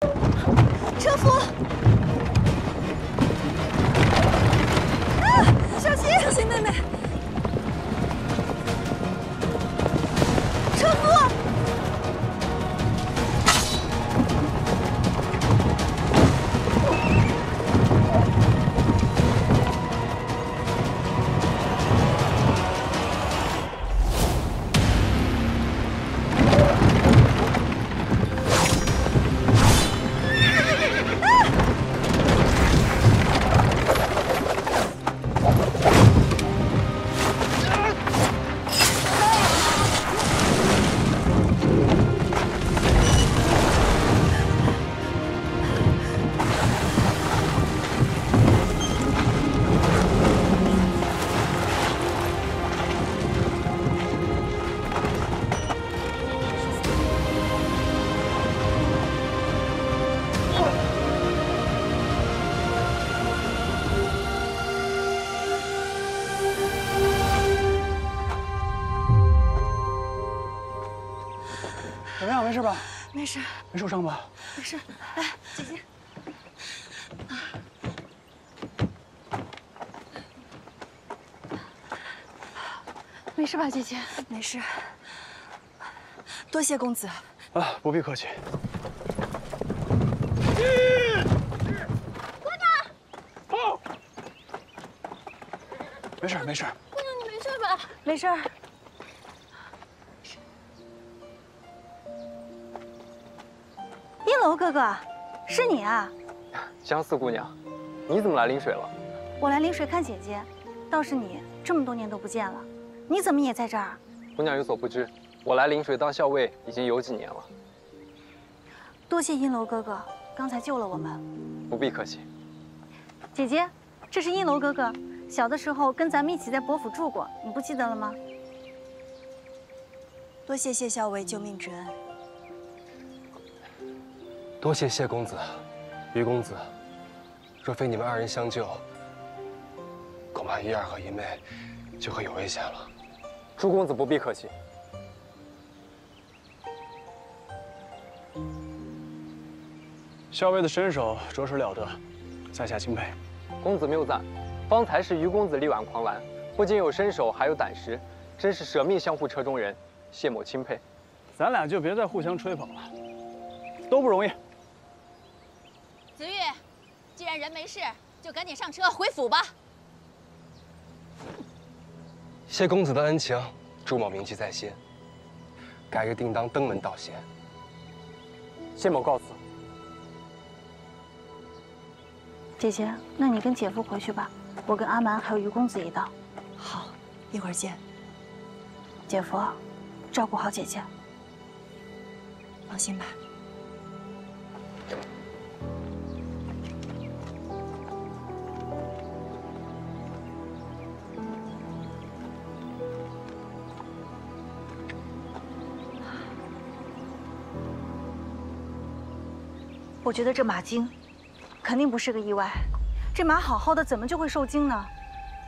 车夫！啊，小心！小心，妹妹！车夫！怎么样？没事吧？没事，没受伤吧？没事。来，姐姐。没事吧，姐姐？没事。多谢公子。啊，不必客气。姑娘，哦，没事没事。姑娘，你没事吧？没事。一楼哥哥，是你啊？相思姑娘，你怎么来临水了？我来临水看姐姐，倒是你这么多年都不见了，你怎么也在这儿？姑娘有所不知，我来临水当校尉已经有几年了。多谢阴楼哥哥，刚才救了我们。不必客气。姐姐，这是阴楼哥哥，小的时候跟咱们一起在伯府住过，你不记得了吗？多谢谢校尉救命之恩。多谢谢公子、于公子，若非你们二人相救，恐怕一儿和一妹就会有危险了。朱公子不必客气。校尉的身手着实了得，在下钦佩。公子谬赞，方才是于公子力挽狂澜，不仅有身手，还有胆识，真是舍命相护车中人，谢某钦佩。咱俩就别再互相吹捧了，都不容易。子玉，既然人没事，就赶紧上车回府吧。谢公子的恩情，朱某铭记在心，改日定当登门道谢。谢某告辞。姐姐，那你跟姐夫回去吧，我跟阿蛮还有于公子一道。好，一会儿见。姐夫，照顾好姐姐。放心吧。我觉得这马惊，肯定不是个意外。这马好好的，怎么就会受惊呢？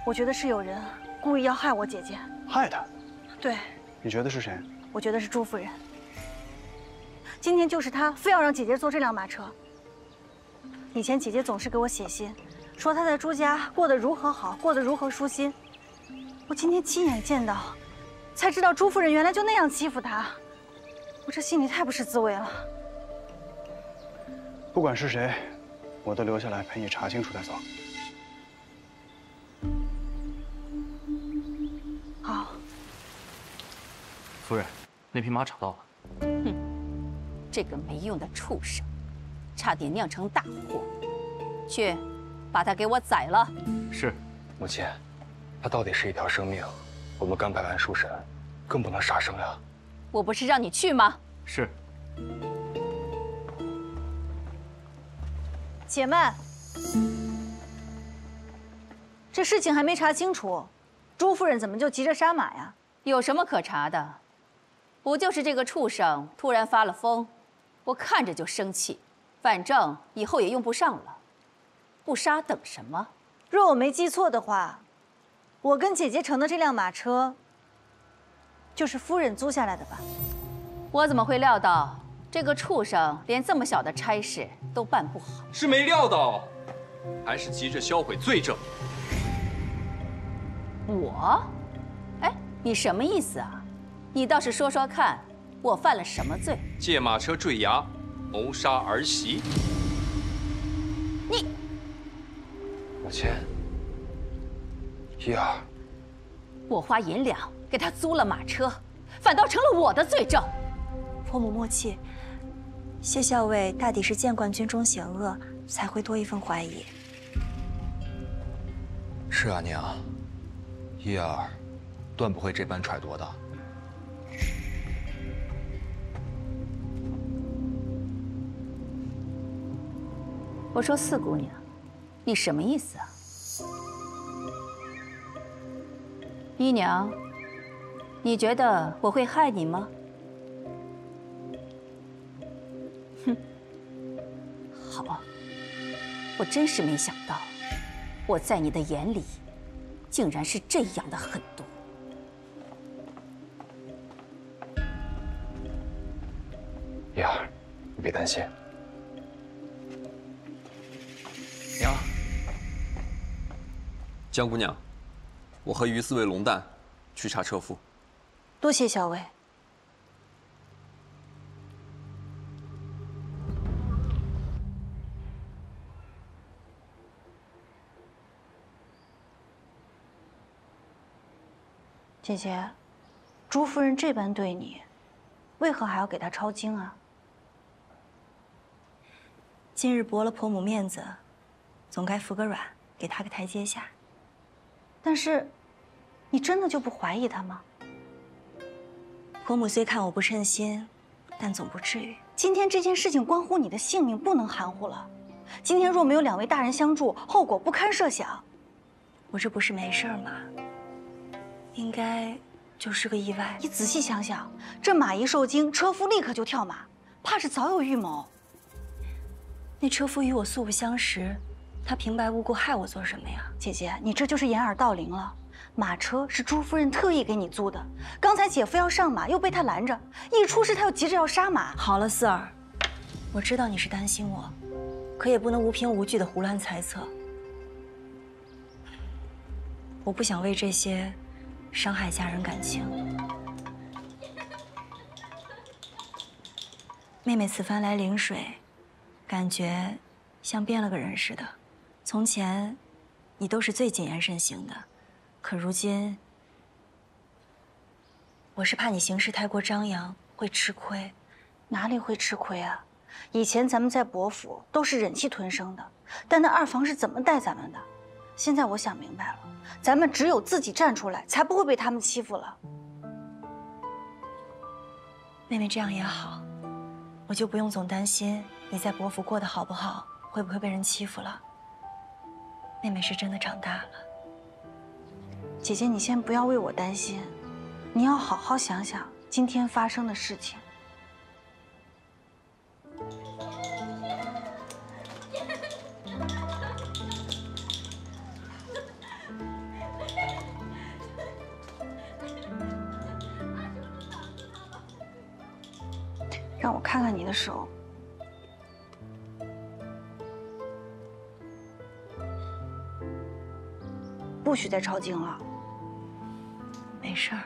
我觉得是有人故意要害我姐姐。害他？对。你觉得是谁？我觉得是朱夫人。今天就是她非要让姐姐坐这辆马车。以前姐姐总是给我写信，说她在朱家过得如何好，过得如何舒心。我今天亲眼见到，才知道朱夫人原来就那样欺负她。我这心里太不是滋味了。不管是谁，我都留下来陪你查清楚再走。好。夫人，那匹马找到了。哼，这个没用的畜生，差点酿成大祸。去，把他给我宰了。是，母亲，它到底是一条生命，我们刚拜完书神，更不能杀生呀。我不是让你去吗？是。且慢，这事情还没查清楚，朱夫人怎么就急着杀马呀？有什么可查的？不就是这个畜生突然发了疯，我看着就生气。反正以后也用不上了，不杀等什么？若我没记错的话，我跟姐姐乘的这辆马车，就是夫人租下来的吧？我怎么会料到这个畜生连这么小的差事都办不好，是没料到，还是急着销毁罪证。我？哎，你什么意思啊？你倒是说说看，我犯了什么罪？借马车坠崖，谋杀儿媳。你，母亲，一儿，我花银两给他租了马车，反倒成了我的罪证。婆母莫气，谢校尉大抵是见惯军中险恶，才会多一份怀疑。是啊，娘，一儿断不会这般揣度的。我说四姑娘，你什么意思啊？姨娘，你觉得我会害你吗？哼，好，我真是没想到，我在你的眼里，竟然是这样的狠毒。一儿，你别担心。娘，江姑娘，我和于四卫龙蛋去查车夫。多谢校尉。姐姐，朱夫人这般对你，为何还要给她抄经啊？今日驳了婆母面子，总该服个软，给她个台阶下。但是，你真的就不怀疑她吗？婆母虽看我不称心，但总不至于。今天这件事情关乎你的性命，不能含糊了。今天若没有两位大人相助，后果不堪设想。我这不是没事吗？应该就是个意外。你仔细想想，这马一受惊，车夫立刻就跳马，怕是早有预谋。那车夫与我素不相识，他平白无故害我做什么呀？姐姐，你这就是掩耳盗铃了。马车是朱夫人特意给你租的，刚才姐夫要上马，又被他拦着，一出事他又急着要杀马。好了，四儿，我知道你是担心我，可也不能无凭无据的胡乱猜测。我不想为这些伤害家人感情。妹妹此番来临水，感觉像变了个人似的。从前，你都是最谨言慎行的，可如今，我是怕你行事太过张扬，会吃亏。哪里会吃亏啊？以前咱们在伯府都是忍气吞声的，但那二房是怎么待咱们的？现在我想明白了，咱们只有自己站出来，才不会被他们欺负了。妹妹这样也好，我就不用总担心你在伯府过得好不好，会不会被人欺负了。妹妹是真的长大了。姐姐，你先不要为我担心，你要好好想想今天发生的事情。让我看看你的手。不许再抄经了。没事儿。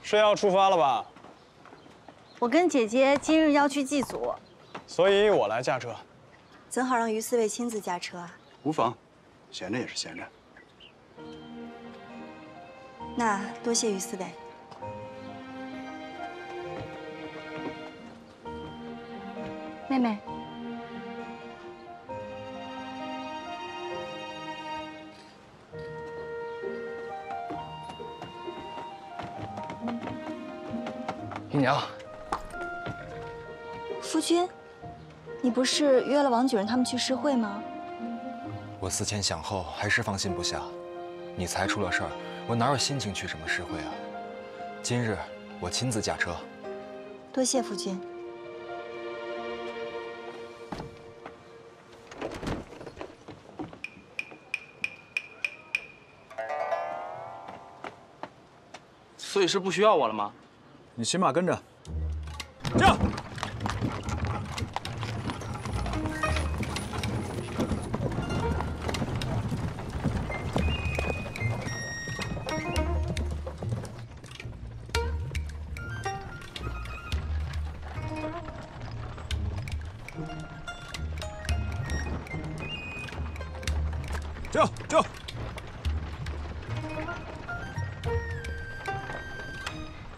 是要出发了吧？我跟姐姐今日要去祭祖，所以我来驾车。怎好让于四卫亲自驾车啊？无妨，闲着也是闲着。那多谢于四卫。妹妹。姨娘，夫君，你不是约了王举人他们去诗会吗？我思前想后，还是放心不下。你才出了事儿，我哪有心情去什么诗会啊？今日我亲自驾车。多谢夫君。所以是不需要我了吗？你骑马跟着。驾！驾！驾！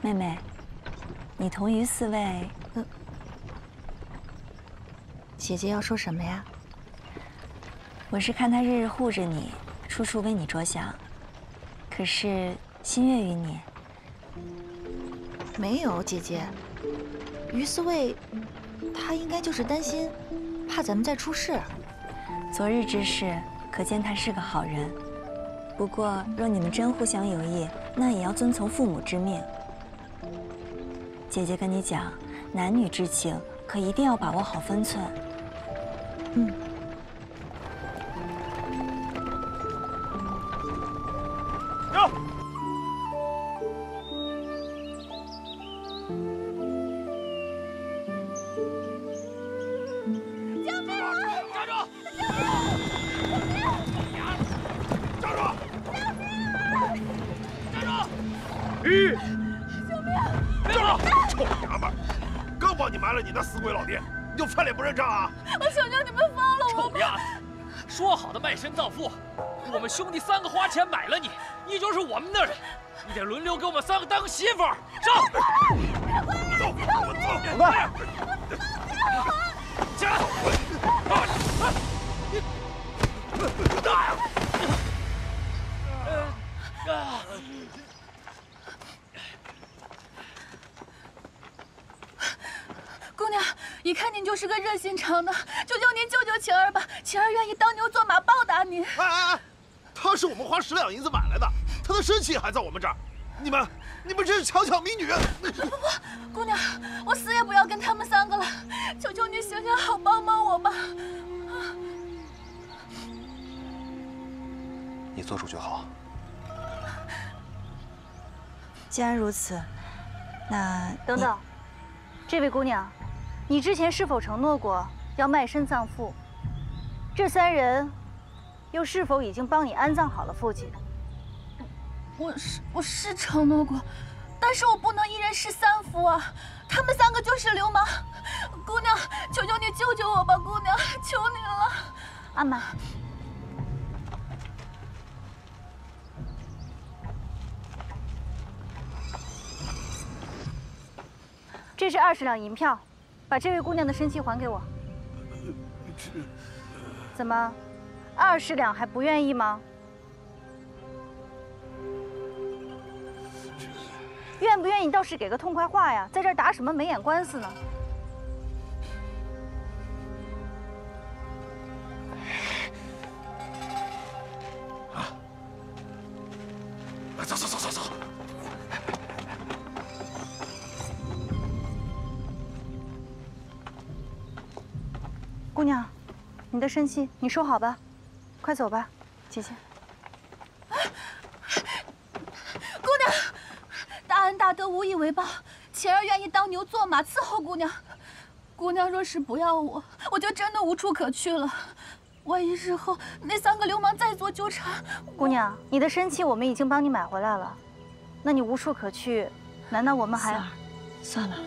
妹妹，你同于四位，姐姐要说什么呀？我是看他日日护着你，处处为你着想，可是心悦于你。没有，姐姐，于四卫，他应该就是担心，怕咱们再出事。昨日之事，可见他是个好人。不过，若你们真互相有意，那也要遵从父母之命。 姐姐跟你讲，男女之情可一定要把握好分寸。嗯。走。救命啊！站住！站住！站住！吁！ 站住！臭娘们儿，刚帮你埋了你那死鬼老爹，你就翻脸不认账啊！我求求你们放了我吧！臭丫头，说好的卖身葬父，我们兄弟3个花钱买了你，你就是我们的人，你得轮流给我们3个当媳妇儿。上！走，滚蛋！起来！大呀！ 姑娘，一看您就是个热心肠的，求求您救救晴儿吧！晴儿愿意当牛做马报答您。哎，她是我们花10两银子买来的，她的身契还在我们这儿。你们真是强抢民女！不，姑娘，我死也不要跟他们3个了，求求你行行好，帮帮我吧！你做主就好。既然如此，那等等，这位姑娘。 你之前是否承诺过要卖身葬父？这3人又是否已经帮你安葬好了父亲？我是承诺过，但是我不能1人侍3夫啊！他们3个就是流氓！姑娘，求求你救救我吧，姑娘，求你了！阿满，这是20两银票。 把这位姑娘的身契还给我。怎么，20两还不愿意吗？愿不愿意倒是给个痛快话呀，在这儿打什么眉眼官司呢？走走走走走。 姑娘，你的身契你收好吧，快走吧，姐姐。姑娘，大恩大德无以为报，晴儿愿意当牛做马伺候姑娘。姑娘若是不要我，我就真的无处可去了。万一日后那3个流氓再做纠缠，姑娘，你的身契我们已经帮你买回来了，那你无处可去，难道我们还……算了，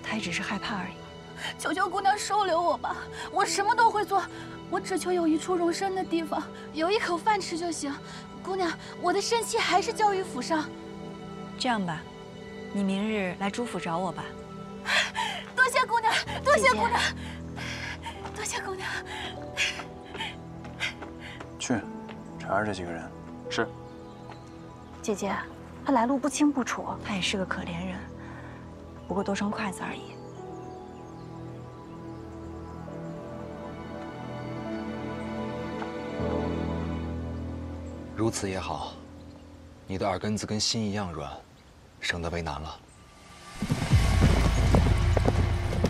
他也只是害怕而已。 求求姑娘收留我吧，我什么都会做，我只求有一处容身的地方，有一口饭吃就行。姑娘，我的身契还是交于府上。这样吧，你明日来朱府找我吧。多谢姑娘，多谢姑娘，多谢姑娘。去，查查这几个人。是。姐姐，他来路不清不楚，他也是个可怜人，不过多双筷子而已。 如此也好，你的耳根子跟心一样软，省得为难了。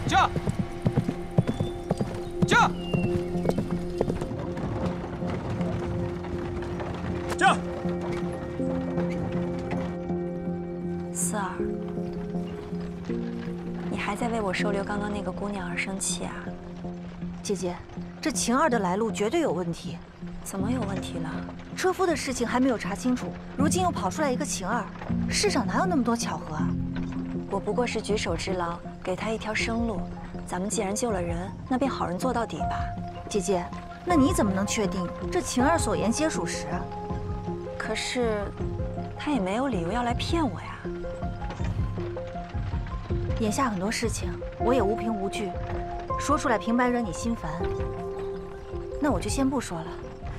驾！驾！驾！思儿，你还在为我收留刚刚那个姑娘而生气啊？姐姐，这晴儿的来路绝对有问题。怎么有问题了？车夫的事情还没有查清楚，如今又跑出来一个晴儿，世上哪有那么多巧合啊？我不过是举手之劳，给他一条生路。咱们既然救了人，那便好人做到底吧。姐姐，那你怎么能确定这晴儿所言皆属实啊？可是，他也没有理由要来骗我呀。眼下很多事情我也无凭无据，说出来平白惹你心烦。那我就先不说了。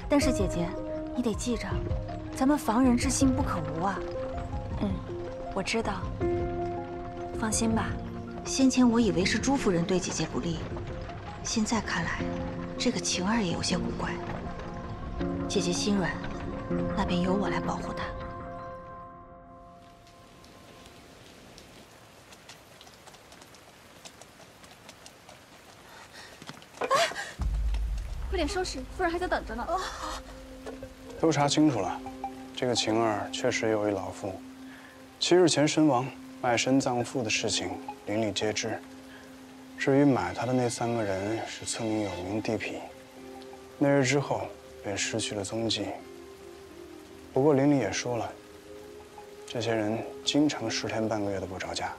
但是姐姐，你得记着，咱们防人之心不可无啊。我知道。放心吧。先前我以为是朱夫人对姐姐不利，现在看来，这个晴儿也有些古怪。姐姐心软，那便由我来保护她。快点收拾，夫人还在等着呢。都查清楚了，这个晴儿确实有一老妇，7日前身亡，卖身葬父的事情邻里皆知。至于买她的那3个人是村里有名地痞，那日之后便失去了踪迹。不过邻里也说了，这些人经常10天半个月都不着家。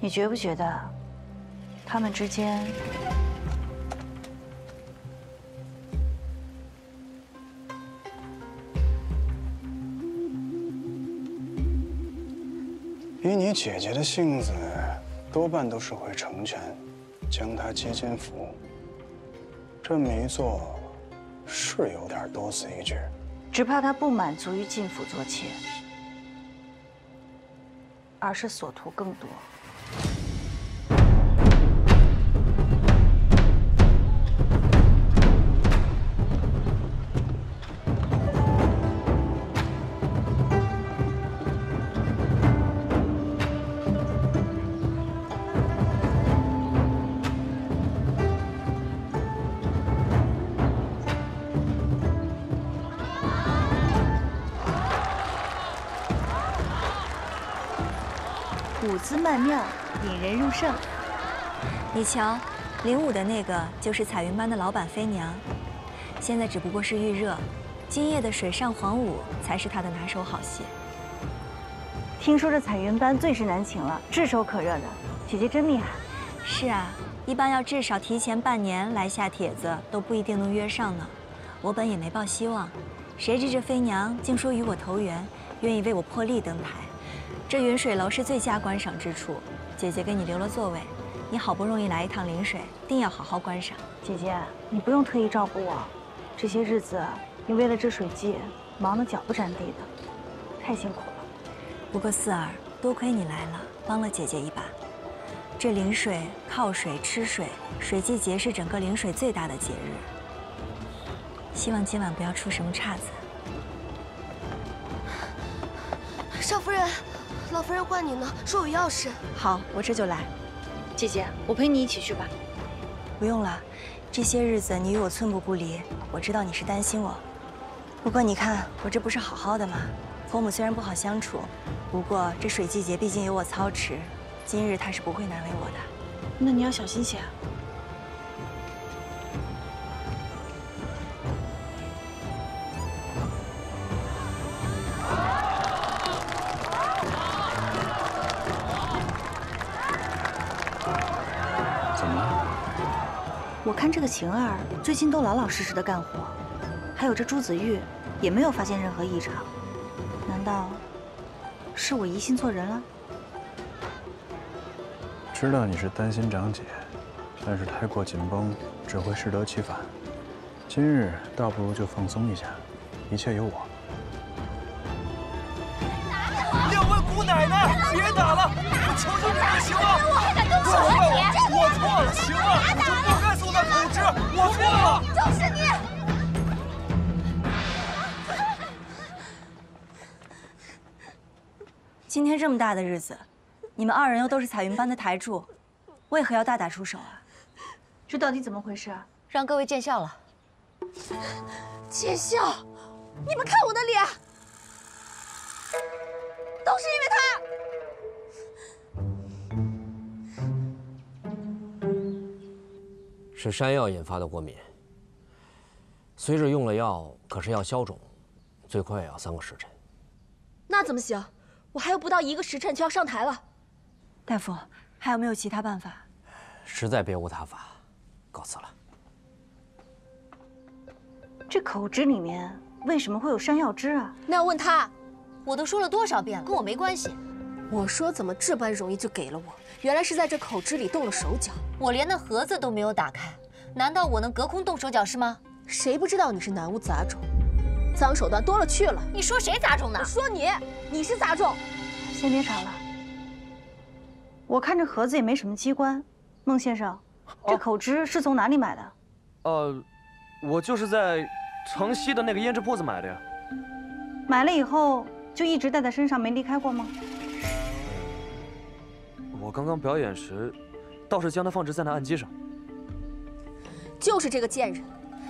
你觉不觉得，他们之间以你姐姐的性子，多半都是会成全，将她接进府。这么一做，是有点多此一举。只怕她不满足于进府做妾，而是所图更多。舞姿曼妙，引人入胜。你瞧，领舞的那个就是彩云班的老板飞娘，现在只不过是预热，今夜的水上黄舞才是她的拿手好戏。听说这彩云班最是难请了，炙手可热的。姐姐真厉害。是啊，一般要至少提前半年来下帖子，都不一定能约上呢。我本也没抱希望，谁知这飞娘竟说与我投缘，愿意为我破例登台。这云水楼是最佳观赏之处，姐姐给你留了座位，你好不容易来一趟临水，定要好好观赏。姐姐，你不用特意照顾我，这些日子你为了这水季忙得脚不沾地的，太辛苦了。不过四儿，多亏你来了，帮了姐姐一把。这临水、靠水、吃水，水季节是整个临水最大的节日。希望今晚不要出什么岔子。少夫人，老夫人唤你呢，说有要事。好，我这就来。姐姐，我陪你一起去吧。不用了，这些日子你与我寸步不离，我知道你是担心我。不过你看，我这不是好好的吗？佛母虽然不好相处，不过这水季节毕竟由我操持，今日她是不会难为我的。那你要小心些。怎么了？我看这个晴儿最近都老老实实的干活，还有这朱子玉也没有发现任何异常。难道是我疑心错人了？知道你是担心长姐，但是太过紧绷只会适得其反。今日倒不如就放松一下，一切有我。两位姑奶奶，别打了，我求求你们行吗？我错了，行吗？就不该送他狗吃，我错了。就是你。今天这么大的日子，你们2人又都是彩云班的台柱，为何要大打出手啊？这到底怎么回事啊？让各位见笑了。见笑！你们看我的脸，都是因为他。是山药引发的过敏。虽是用了药，可是要消肿，最快也要3个时辰。那怎么行？我还有不到1个时辰就要上台了。大夫，还有没有其他办法？实在别无他法，告辞了。这口汁里面为什么会有山药汁啊？那要问他。我都说了多少遍了，跟我没关系。我说怎么这般容易就给了我？原来是在这口汁里动了手脚。我连那盒子都没有打开，难道我能隔空动手脚是吗？谁不知道你是南巫杂种，脏手段多了去了。你说谁杂种呢？我说你是杂种。先别吵了，我看这盒子也没什么机关。孟先生，这口汁是从哪里买的？我就是在城西的那个胭脂铺子买的呀。买了以后就一直带在身上，没离开过吗？我刚刚表演时，倒是将它放置在那案几上。就是这个贱人，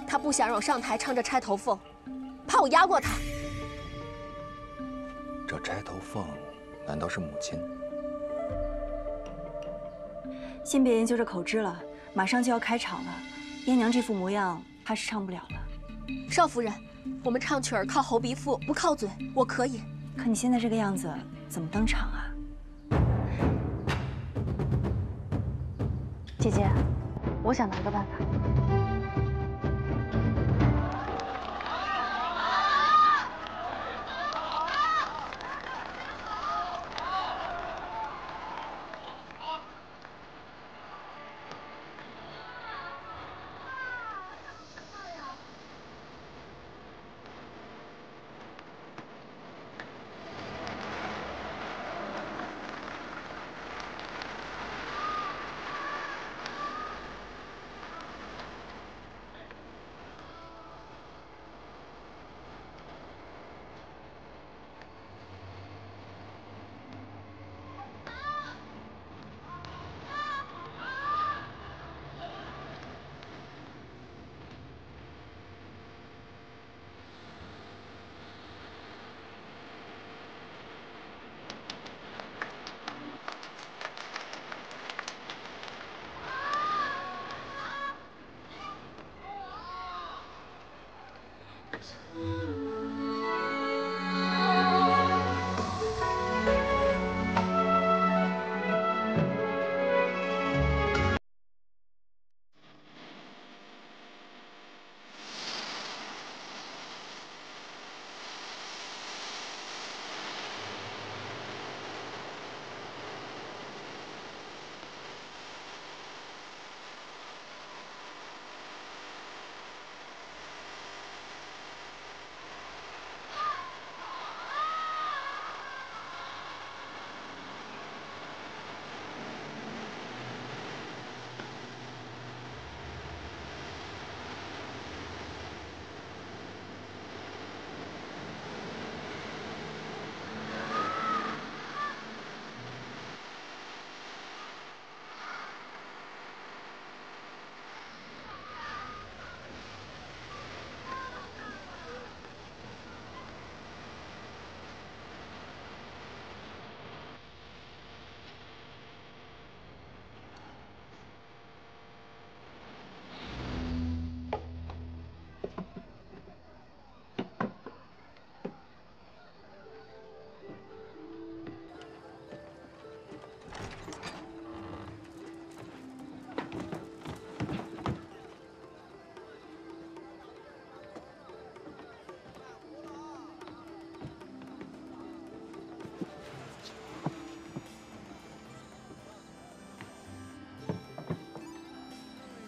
他不想让我上台唱这钗头凤，怕我压过他。这钗头凤难道是母亲？先别研究这口汁了，马上就要开场了。燕娘这副模样，怕是唱不了了。少夫人，我们唱曲儿靠喉鼻腹，不靠嘴，我可以。可你现在这个样子，怎么登场啊？姐姐，我想到一个办法。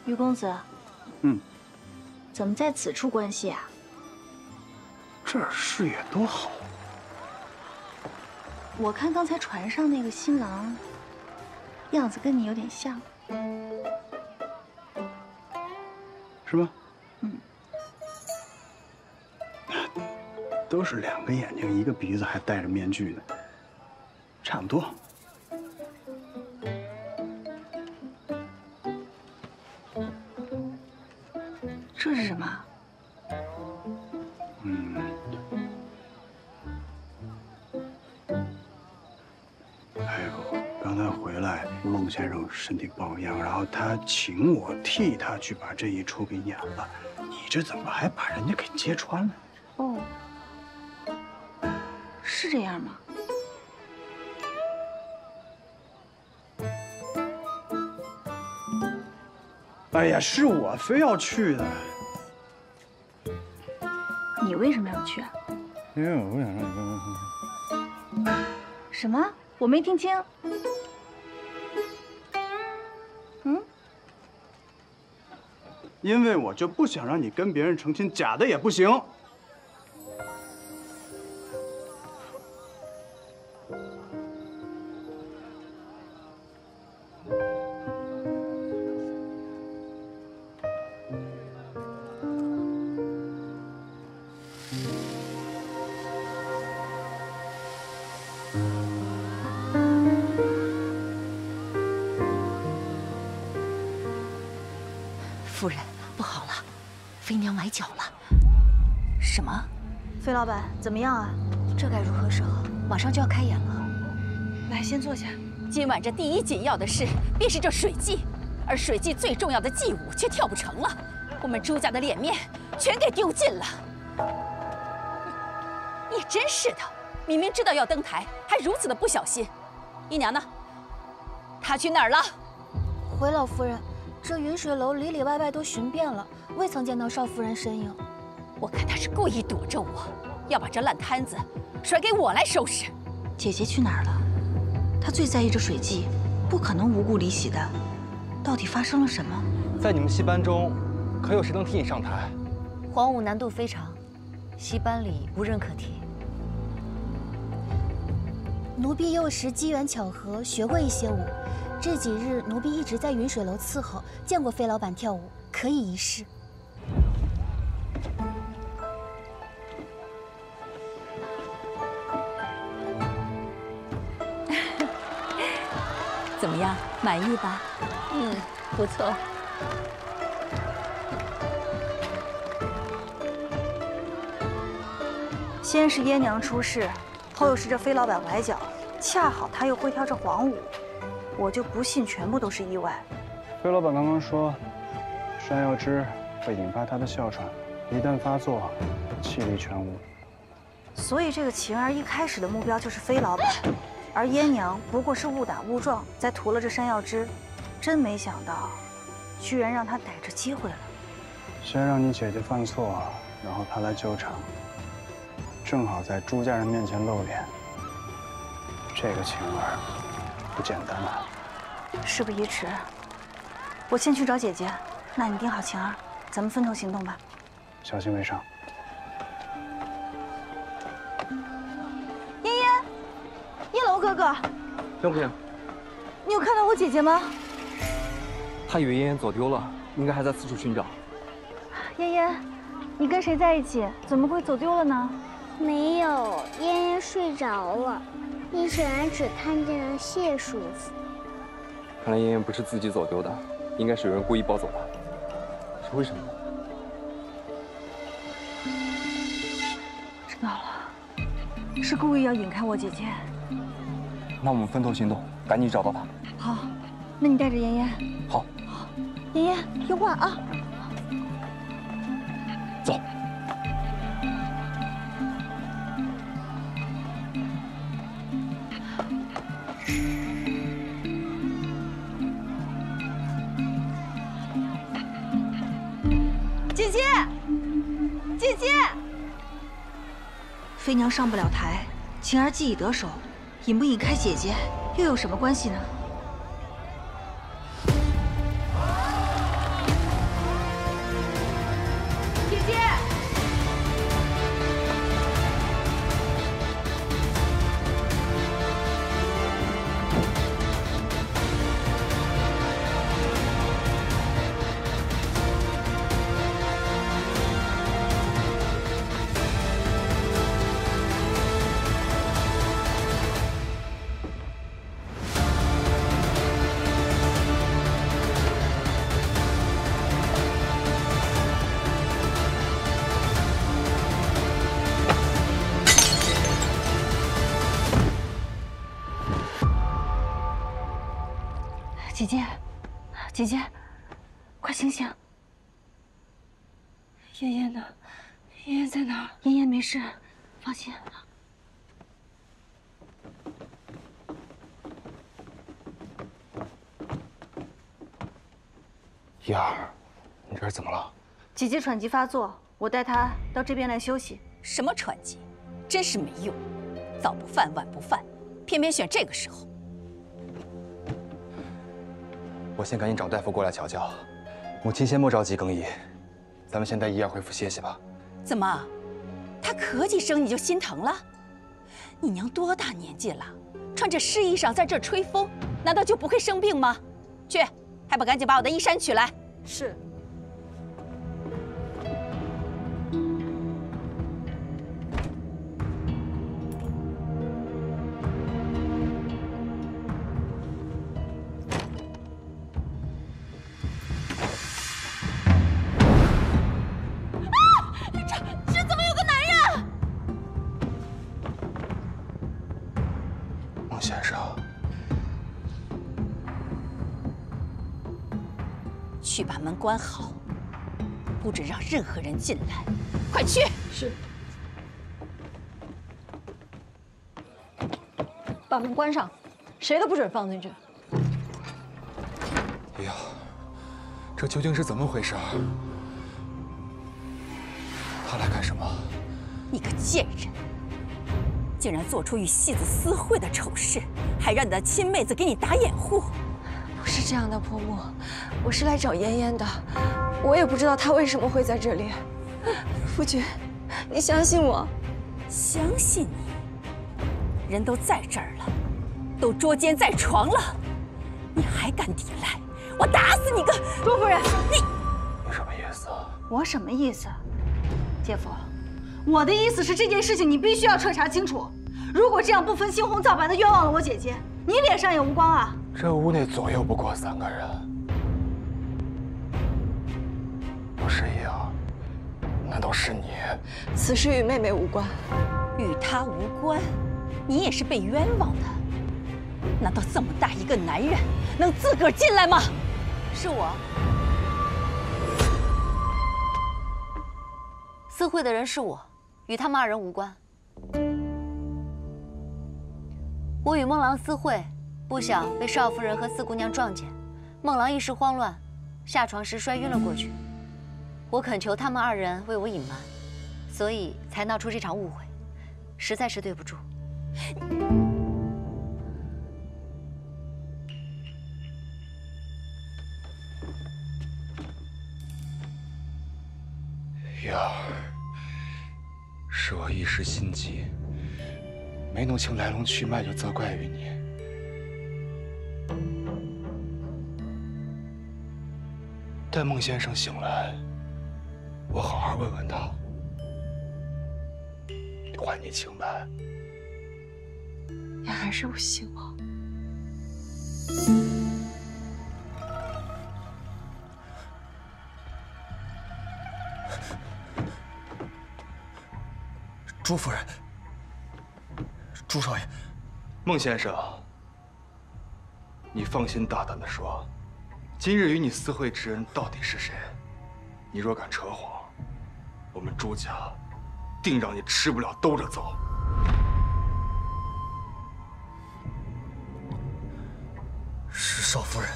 于公子，怎么在此处观戏啊？这儿视野多好。我看刚才船上那个新郎，样子跟你有点像，是吗？都是2个眼睛，1个鼻子，还戴着面具呢，差不多。是什么？还有，刚才回来，孟先生身体抱恙，然后他请我替他去把这一出给演了。你这怎么还把人家给揭穿了？哦，是这样吗？哎呀，是我非要去的。你为什么要去啊？因为我不想让你跟我分开。什么？我没听清。因为我就不想让你跟别人成亲，假的也不行。夫人，不好了，飞娘崴脚了。什么？费老板怎么样啊？这该如何是好？马上就要开演了。来，先坐下。今晚这第一紧要的事便是这水祭，而水祭最重要的祭舞却跳不成了，我们朱家的脸面全给丢尽了。你真是的，明明知道要登台，还如此的不小心。姨娘呢？她去哪儿了？回老夫人。 这云水楼里里外外都寻遍了，未曾见到少夫人身影。我看她是故意躲着我，要把这烂摊子甩给我来收拾。姐姐去哪儿了？她最在意这水祭，不可能无故离席的。到底发生了什么？在你们戏班中，可有谁能替你上台？皇舞难度非常，戏班里无人可替。奴婢幼时机缘巧合学过一些舞。 这几日，奴婢一直在云水楼伺候，见过费老板跳舞，可以一试。怎么样，满意吧？不错。先是燕娘出事，后又是这飞老板崴脚，恰好他又会跳这黄舞。 我就不信全部都是意外。费老板刚刚说，山药汁会引发他的哮喘，一旦发作，气力全无。所以这个晴儿一开始的目标就是飞老板，而燕娘不过是误打误撞，再涂了这山药汁。真没想到，居然让他逮着机会了。先让你姐姐犯错，然后他来救场，正好在朱家人面前露脸。这个晴儿。 不简单了，事不宜迟，我先去找姐姐。那你盯好晴儿，咱们分头行动吧。小心为上。嫣嫣，叶楼哥哥，杨平，你有看到我姐姐吗？他以为嫣嫣走丢了，应该还在四处寻找。嫣嫣，你跟谁在一起？怎么会走丢了呢？没有，嫣嫣睡着了。 一醒来只看见了谢叔父。看来嫣嫣不是自己走丢的，应该是有人故意抱走的。是为什么呢？知道了，是故意要引开我姐姐。那我们分头行动，赶紧找到她。好，那你带着妍妍。好。好，妍妍听话啊。走。 姐姐，姐姐，飞娘上不了台，晴儿既已得手，引不引开姐姐又有什么关系呢？姐姐，姐姐，姐姐，快醒醒！妍妍呢？妍妍在哪儿？妍妍没事，放心。一儿，你这是怎么了？姐姐喘疾发作，我带她到这边来休息。什么喘疾？真是没用，早不犯晚不犯，偏偏选这个时候。我先赶紧找大夫过来瞧瞧。母亲先莫着急更衣，咱们先带一儿回府歇歇吧。怎么，她咳几声你就心疼了？你娘多大年纪了，穿着湿衣裳在这儿吹风，难道就不会生病吗？去，还不赶紧把我的衣衫取来！是。这怎么有个男人？孟先生，去把门关好，不准让任何人进来。快去！是。把门关上，谁都不准放进去。哎呀，这究竟是怎么回事？他来干什么？你个贱人，竟然做出与戏子私会的丑事，还让你的亲妹子给你打掩护。不是这样的，婆母，我是来找妍妍的，我也不知道她为什么会在这里。夫君，你相信我。相信你？人都在这儿了，都捉奸在床了，你还敢抵赖？我打死你个！朱夫人，你什么意思？我什么意思？姐夫，我的意思是这件事情你必须要彻查清楚。如果这样不分青红皂白的冤枉了我姐姐，你脸上也无光啊！这屋内左右不过3个人，不是一儿，难道是你？此事与妹妹无关，与她无关，你也是被冤枉的。难道这么大一个男人能自个儿进来吗？是我。私会的人是我，与他们2人无关。我与孟郎私会，不想被少夫人和四姑娘撞见，孟郎一时慌乱，下床时摔晕了过去。我恳求他们2人为我隐瞒，所以才闹出这场误会，实在是对不住。玉儿，是我一时心急，没弄清来龙去脉，就责怪于你。待孟先生醒来，我好好问问他，还你清白。你还是不信我。朱夫人，朱少爷，孟先生，你放心大胆地说，今日与你私会之人到底是谁？你若敢扯谎，我们朱家定让你吃不了兜着走。是少夫人。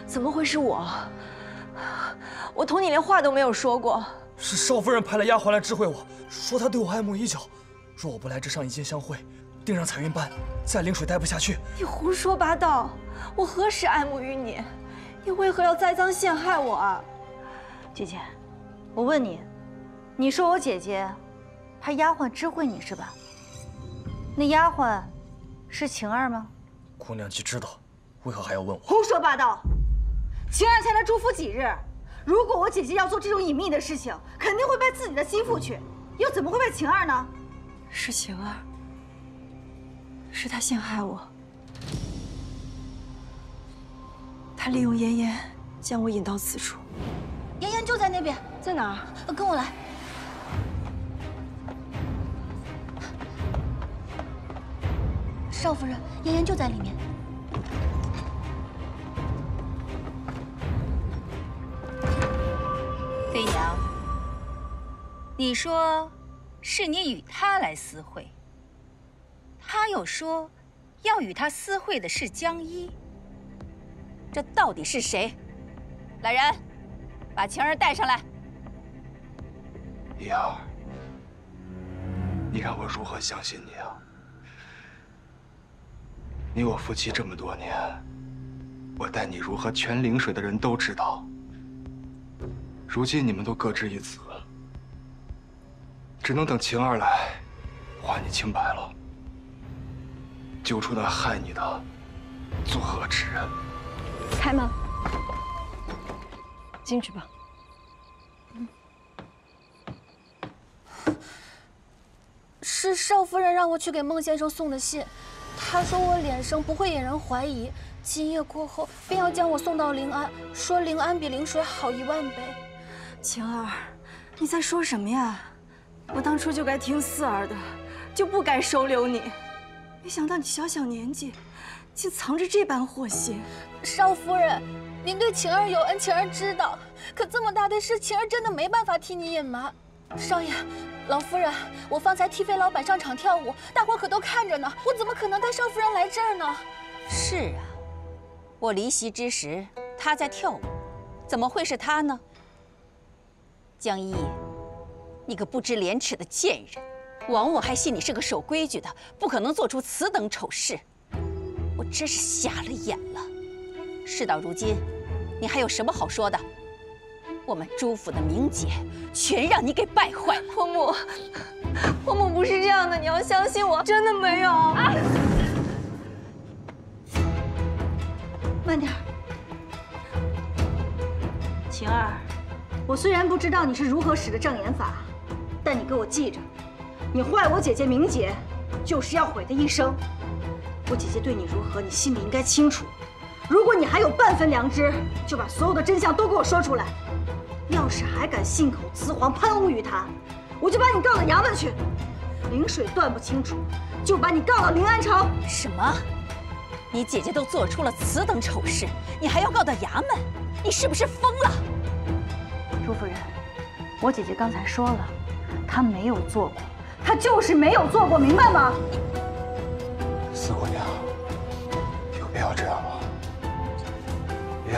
怎么会是我？我同你连话都没有说过。是少夫人派了丫鬟来知会我，说她对我爱慕已久，若我不来这上一见相会，定让彩云班在灵水待不下去。你胡说八道！我何时爱慕于你？你为何要栽赃陷害我啊？姐姐，我问你，你说我姐姐派丫鬟知会你是吧？那丫鬟是晴儿吗？姑娘既知道，为何还要问我？胡说八道！晴儿才来祝福几日，如果我姐姐要做这种隐秘的事情，肯定会拜自己的心腹去，又怎么会拜晴儿呢？是晴儿，是她陷害我，她利用妍妍将我引到此处。妍妍就在那边，在哪儿？跟我来。少夫人，妍妍就在里面。飞娘，你说是你与他来私会，他又说要与他私会的是江一，这到底是谁？来人，把晴儿带上来。一儿，你让我如何相信你啊？你我夫妻这么多年，我待你如何，全陵水的人都知道。如今你们都各执一词，只能等晴儿来，还你清白了，救出那害你的作恶之人。开门，进去吧。是少夫人让我去给孟先生送的信，她说我脸生不会引人怀疑，今夜过后便要将我送到临安，说临安比陵水好10000倍。晴儿，你在说什么呀？我当初就该听四儿的，就不该收留你。没想到你小小年纪，竟藏着这般祸心。少夫人，您对晴儿有恩，晴儿知道，可这么大的事，晴儿真的没办法替你隐瞒。少爷，老夫人，我方才替飞老板上场跳舞，大伙可都看着呢，我怎么可能带少夫人来这儿呢？是啊，我离席之时他在跳舞，怎么会是他呢？江一，你个不知廉耻的贱人，枉我还信你是个守规矩的，不可能做出此等丑事。我真是瞎了眼了。事到如今，你还有什么好说的？我们朱府的名节全让你给败坏了。婆母，婆母不是这样的，你要相信我，真的没有。啊！慢点儿，晴儿，我虽然不知道你是如何使的正言法，但你给我记着，你坏我姐姐名节，就是要毁她一生。我姐姐对你如何，你心里应该清楚。如果你还有半分良知，就把所有的真相都给我说出来。要是还敢信口雌黄，攀污于她，我就把你告到衙门去。陵水断不清楚，就把你告到临安城。什么？你姐姐都做出了此等丑事，你还要告到衙门？你是不是疯了？朱夫人，我姐姐刚才说了，她没有做过，她就是没有做过，明白吗？四姑娘，有必要这样吗？一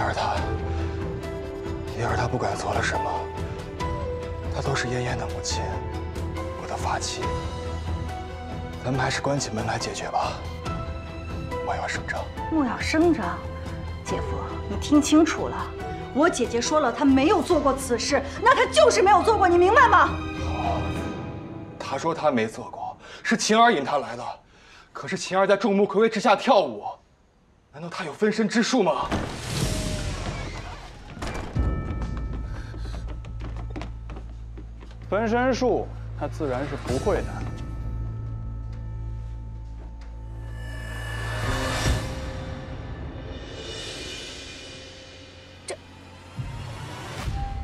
儿她不管做了什么，她都是嫣嫣的母亲，我的发妻。咱们还是关起门来解决吧。莫要声张。莫要声张，姐夫，你听清楚了，我姐姐说了，她没有做过此事，那她就是没有做过，你明白吗？好，她说她没做过，是晴儿引她来的。可是晴儿在众目睽睽之下跳舞，难道她有分身之术吗？分身术，她自然是不会的。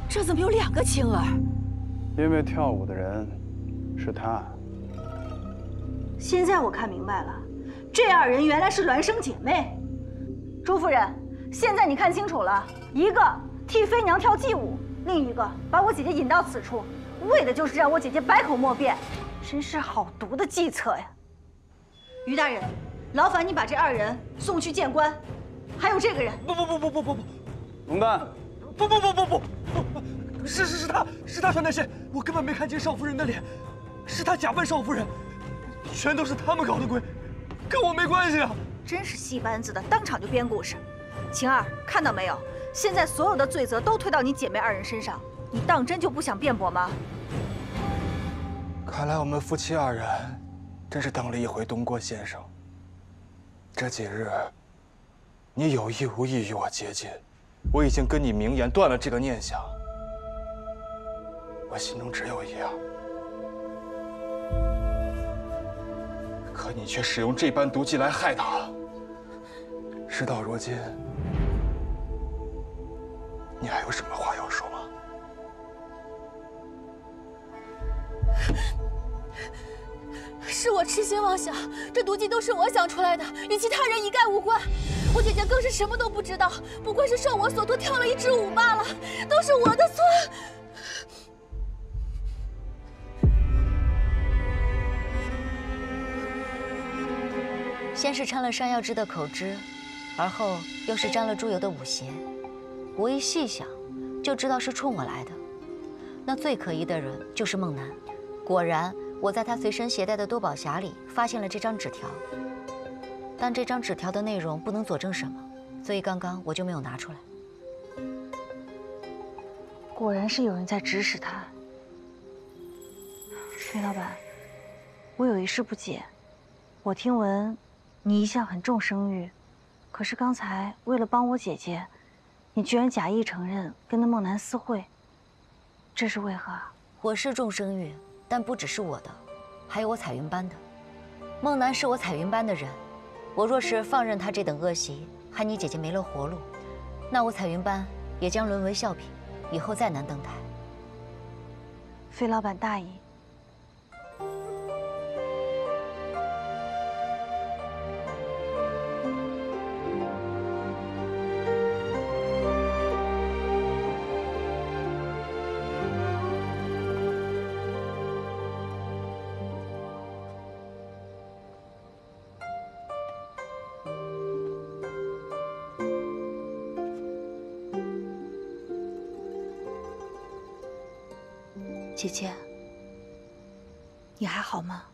这怎么有2个晴儿？因为跳舞的人是她。现在我看明白了，这2人原来是孪生姐妹。朱夫人，现在你看清楚了，一个替妃娘跳祭舞，另一个把我姐姐引到此处，为的就是让我姐姐百口莫辩，真是好毒的计策呀！于大人，劳烦你把这2人送去见官，还有这个人。不，龙丹，不，是他传的信，我根本没看见少夫人的脸，是他假扮少夫人，全都是他们搞的鬼，跟我没关系啊！真是戏班子的，当场就编故事。晴儿，看到没有？现在所有的罪责都推到你姐妹2人身上，你当真就不想辩驳吗？看来我们夫妻2人真是当了一回东郭先生。这几日，你有意无意与我接近，我已经跟你明言断了这个念想。我心中只有一儿，可你却使用这般毒计来害她。事到如今，你还有什么话要说吗？是我痴心妄想，这毒计都是我想出来的，与其他人一概无关。我姐姐更是什么都不知道，不过是受我所托跳了一支舞罢了，都是我的错。先是掺了山药汁的口汁，而后又是沾了猪油的舞鞋。我一细想，就知道是冲我来的。那最可疑的人就是孟楠。果然，我在他随身携带的多宝匣里发现了这张纸条。但这张纸条的内容不能佐证什么，所以刚刚我就没有拿出来。果然是有人在指使他。裴老板，我有一事不解。我听闻你一向很重声誉，可是刚才为了帮我姐姐，你居然假意承认跟那孟楠私会，这是为何？我是重声誉，但不只是我的，还有我彩云班的。孟楠是我彩云班的人，我若是放任他这等恶习，害你姐姐没了活路，那我彩云班也将沦为笑柄，以后再难登台。费老板大意。姐姐，你还好吗？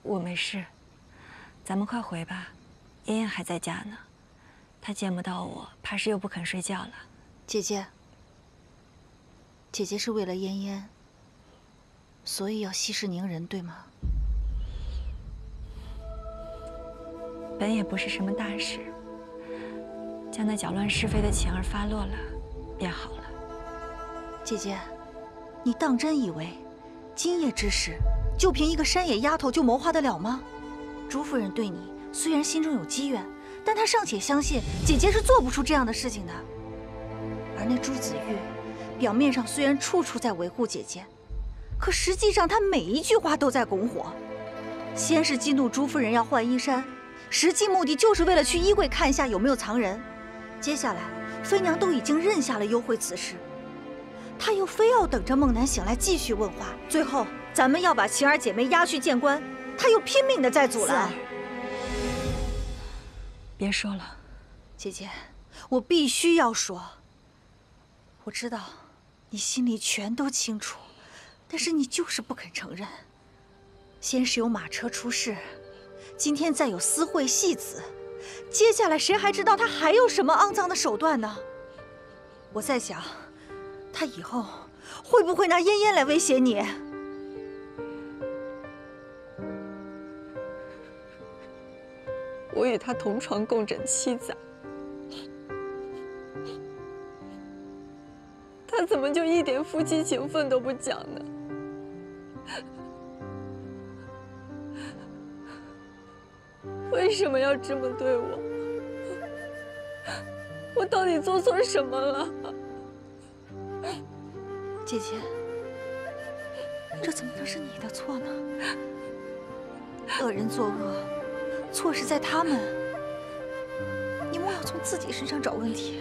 我没事，咱们快回吧。妍妍还在家呢，她见不到我，怕是又不肯睡觉了。姐姐，姐姐是为了嫣嫣，所以要息事宁人，对吗？本也不是什么大事，将那搅乱是非的情儿发落了，便好了。姐姐，你当真以为今夜之事，就凭一个山野丫头就谋划得了吗？朱夫人对你虽然心中有积怨，但她尚且相信姐姐是做不出这样的事情的。而那朱子玉，表面上虽然处处在维护姐姐，可实际上她每一句话都在拱火。先是激怒朱夫人要换衣衫，实际目的就是为了去衣柜看一下有没有藏人。接下来，妃娘都已经认下了幽会此事。他又非要等着孟楠醒来继续问话，最后咱们要把晴儿姐妹押去见官，他又拼命的在阻拦。别说了，姐姐，我必须要说。我知道你心里全都清楚，但是你就是不肯承认。先是有马车出事，今天再有私会戏子，接下来谁还知道他还有什么肮脏的手段呢？我在想，他以后会不会拿嫣嫣来威胁你？我与他同床共枕7载，他怎么就一点夫妻情分都不讲呢？为什么要这么对我？我到底做错什么了？姐姐，这怎么能是你的错呢？恶人作恶，错是在他们。你莫要从自己身上找问题。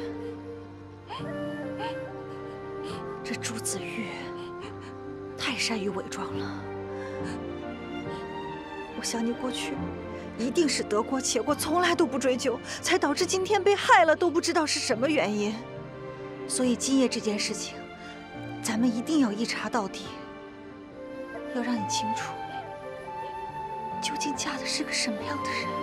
这朱子玉太善于伪装了。我想你过去一定是得过且过，从来都不追究，才导致今天被害了都不知道是什么原因。所以今夜这件事情，咱们一定要一查到底，要让你清楚，究竟嫁的是个什么样的人。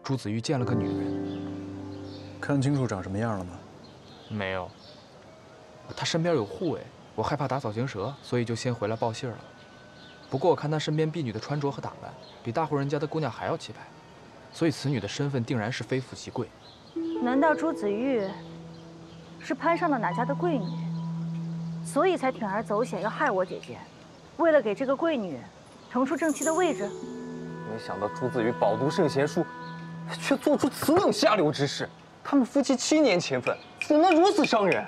朱子玉见了个女人，看清楚长什么样了吗？没有。他身边有护卫，我害怕打草惊蛇，所以就先回来报信了。不过我看他身边婢女的穿着和打扮，比大户人家的姑娘还要气派，所以此女的身份定然是非富即贵。难道朱子玉是攀上了哪家的贵女，所以才铤而走险要害我姐姐？为了给这个贵女腾出正妻的位置。没想到朱子瑜饱读圣贤书，却做出此等下流之事。他们夫妻7年情分，怎能如此伤人？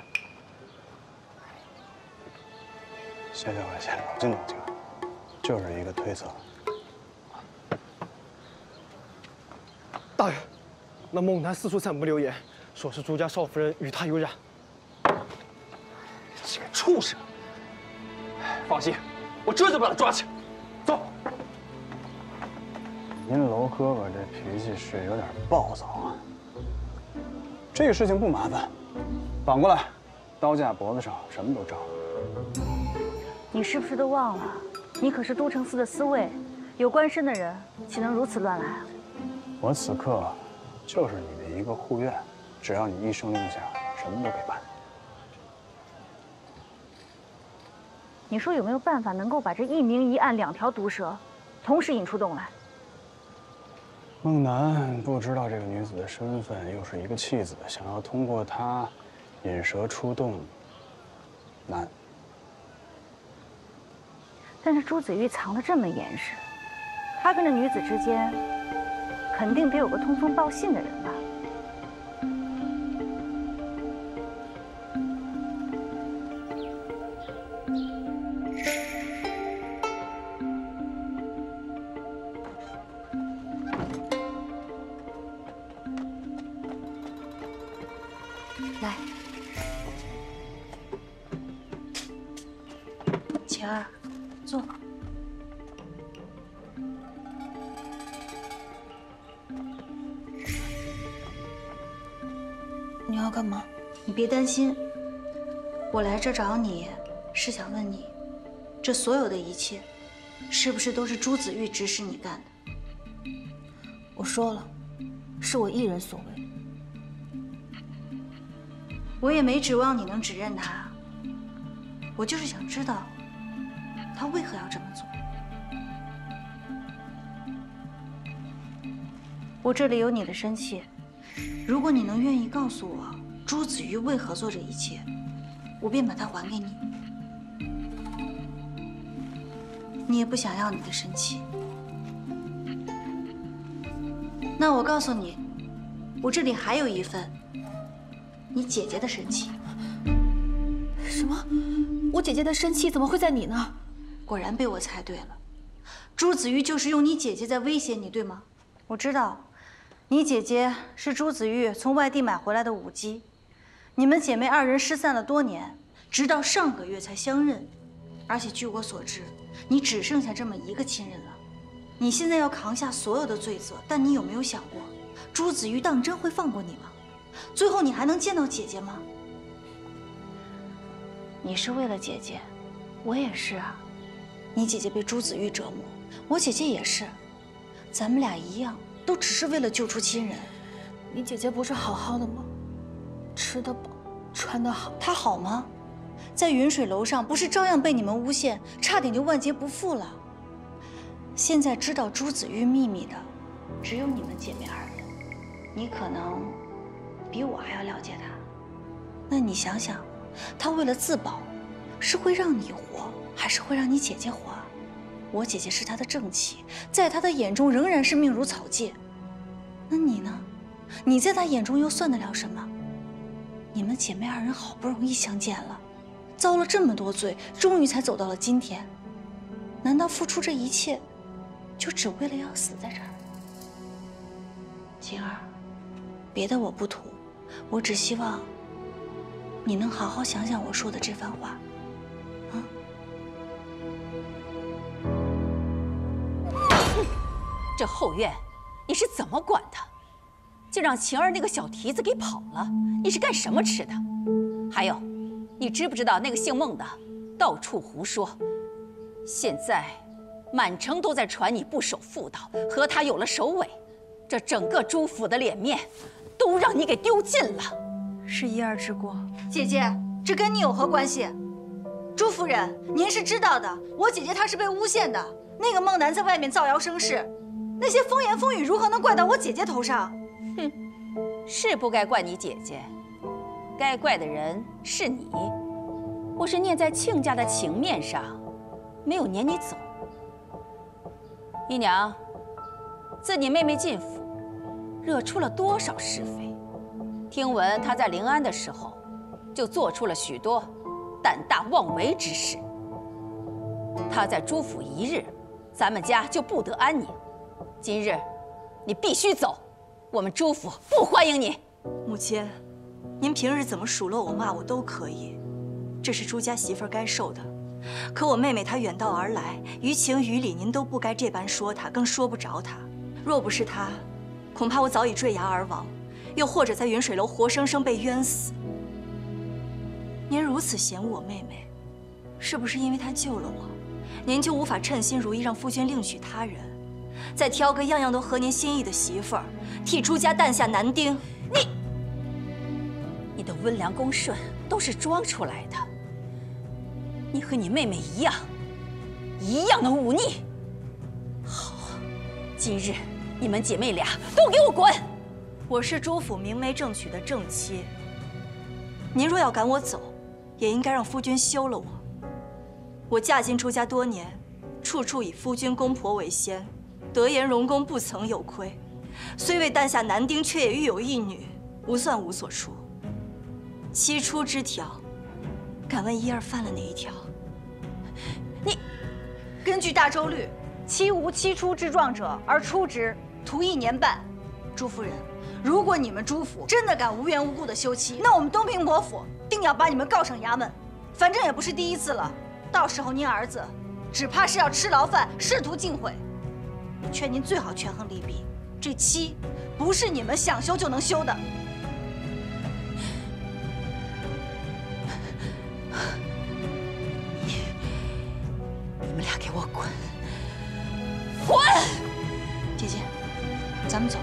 谢小伟，先冷静冷静，就是一个推测。大人，那孟南四处散布流言，说是朱家少夫人与他有染。这个畜生！放心，我这就把他抓起来。走。您楼哥哥这脾气是有点暴躁啊。这个事情不麻烦，绑过来，刀架脖子上，什么都照了。你是不是都忘了？你可是都城司的司卫，有官身的人岂能如此乱来啊？我此刻就是你的一个护院，只要你一声令下，什么都可以办。你说有没有办法能够把这一明一暗2条毒蛇同时引出洞来？孟南不知道这个女子的身份，又是一个弃子，想要通过她引蛇出洞，难。但是朱子玉藏得这么严实，他跟这女子之间，肯定得有个通风报信的人吧？来，晴儿，坐。你要干嘛？你别担心，我来这找你是想问你，这所有的一切，是不是都是朱子玉指使你干的？我说了，是我一人所为。我也没指望你能指认他，我就是想知道，他为何要这么做。我这里有你的生契，如果你能愿意告诉我朱子瑜为何做这一切，我便把它还给你。你也不想要你的生契，那我告诉你，我这里还有一份你姐姐的生契。什么？我姐姐的生契怎么会在你那儿？果然被我猜对了，朱子玉就是用你姐姐在威胁你，对吗？我知道，你姐姐是朱子玉从外地买回来的舞姬，你们姐妹2人失散了多年，直到上个月才相认。而且据我所知，你只剩下这么一个亲人了。你现在要扛下所有的罪责，但你有没有想过，朱子玉当真会放过你吗？最后你还能见到姐姐吗？你是为了姐姐，我也是啊。你姐姐被朱子玉折磨，我姐姐也是，咱们俩一样，都只是为了救出亲人。你姐姐不是好好的吗？吃得饱，穿得好。她好吗？在云水楼上不是照样被你们诬陷，差点就万劫不复了。现在知道朱子玉秘密的，只有你们姐妹2人。你可能比我还要了解她。那你想想，她为了自保，是会让你活，还是会让你姐姐活？我姐姐是她的正妻，在她的眼中仍然是命如草芥。那你呢？你在她眼中又算得了什么？你们姐妹2人好不容易相见了，遭了这么多罪，终于才走到了今天。难道付出这一切，就只为了要死在这儿？晴儿，别的我不图，我只希望你能好好想想我说的这番话，啊？这后院你是怎么管的？竟让晴儿那个小蹄子给跑了，你是干什么吃的？还有，你知不知道那个姓孟的到处胡说？现在满城都在传你不守妇道，和他有了首尾，这整个朱府的脸面都让你给丢尽了。是一儿之过。姐姐，这跟你有何关系？朱夫人，您是知道的，我姐姐她是被诬陷的。那个孟南在外面造谣生事，那些风言风语如何能怪到我姐姐头上？哼，是不该怪你姐姐，该怪的人是你。我是念在亲家的情面上，没有撵你走。姨娘，自你妹妹进府，惹出了多少是非？听闻她在临安的时候，就做出了许多胆大妄为之事。她在朱府一日，咱们家就不得安宁。今日，你必须走，我们朱府不欢迎你。母亲，您平日怎么数落我、骂我都可以，这是朱家媳妇儿该受的。可我妹妹她远道而来，于情于理您都不该这般说她，更说不着她。若不是她，恐怕我早已坠崖而亡，又或者在云水楼活生生被冤死。您如此嫌恶我妹妹，是不是因为她救了我，您就无法称心如意让夫君另娶他人，再挑个样样都合您心意的媳妇儿，替朱家诞下男丁？你的温良恭顺都是装出来的。你和你妹妹一样的忤逆。好，今日你们姐妹俩都给我滚！我是朱府明媒正娶的正妻，您若要赶我走，也应该让夫君休了我。我嫁进朱家多年，处处以夫君公婆为先，德颜容功不曾有亏，虽未诞下男丁，却也育有一女，无算无所出。七出之条，敢问一儿犯了哪一条？根据大周律，妻无七出之状者而出之，徒1年半。朱夫人，如果你们朱府真的敢无缘无故的休妻，那我们东平伯府定要把你们告上衙门。反正也不是第一次了，到时候您儿子只怕是要吃牢饭，仕途尽毁。劝您最好权衡利弊，这妻不是你们想休就能休的。你们俩给我滚！滚！姐姐，咱们走。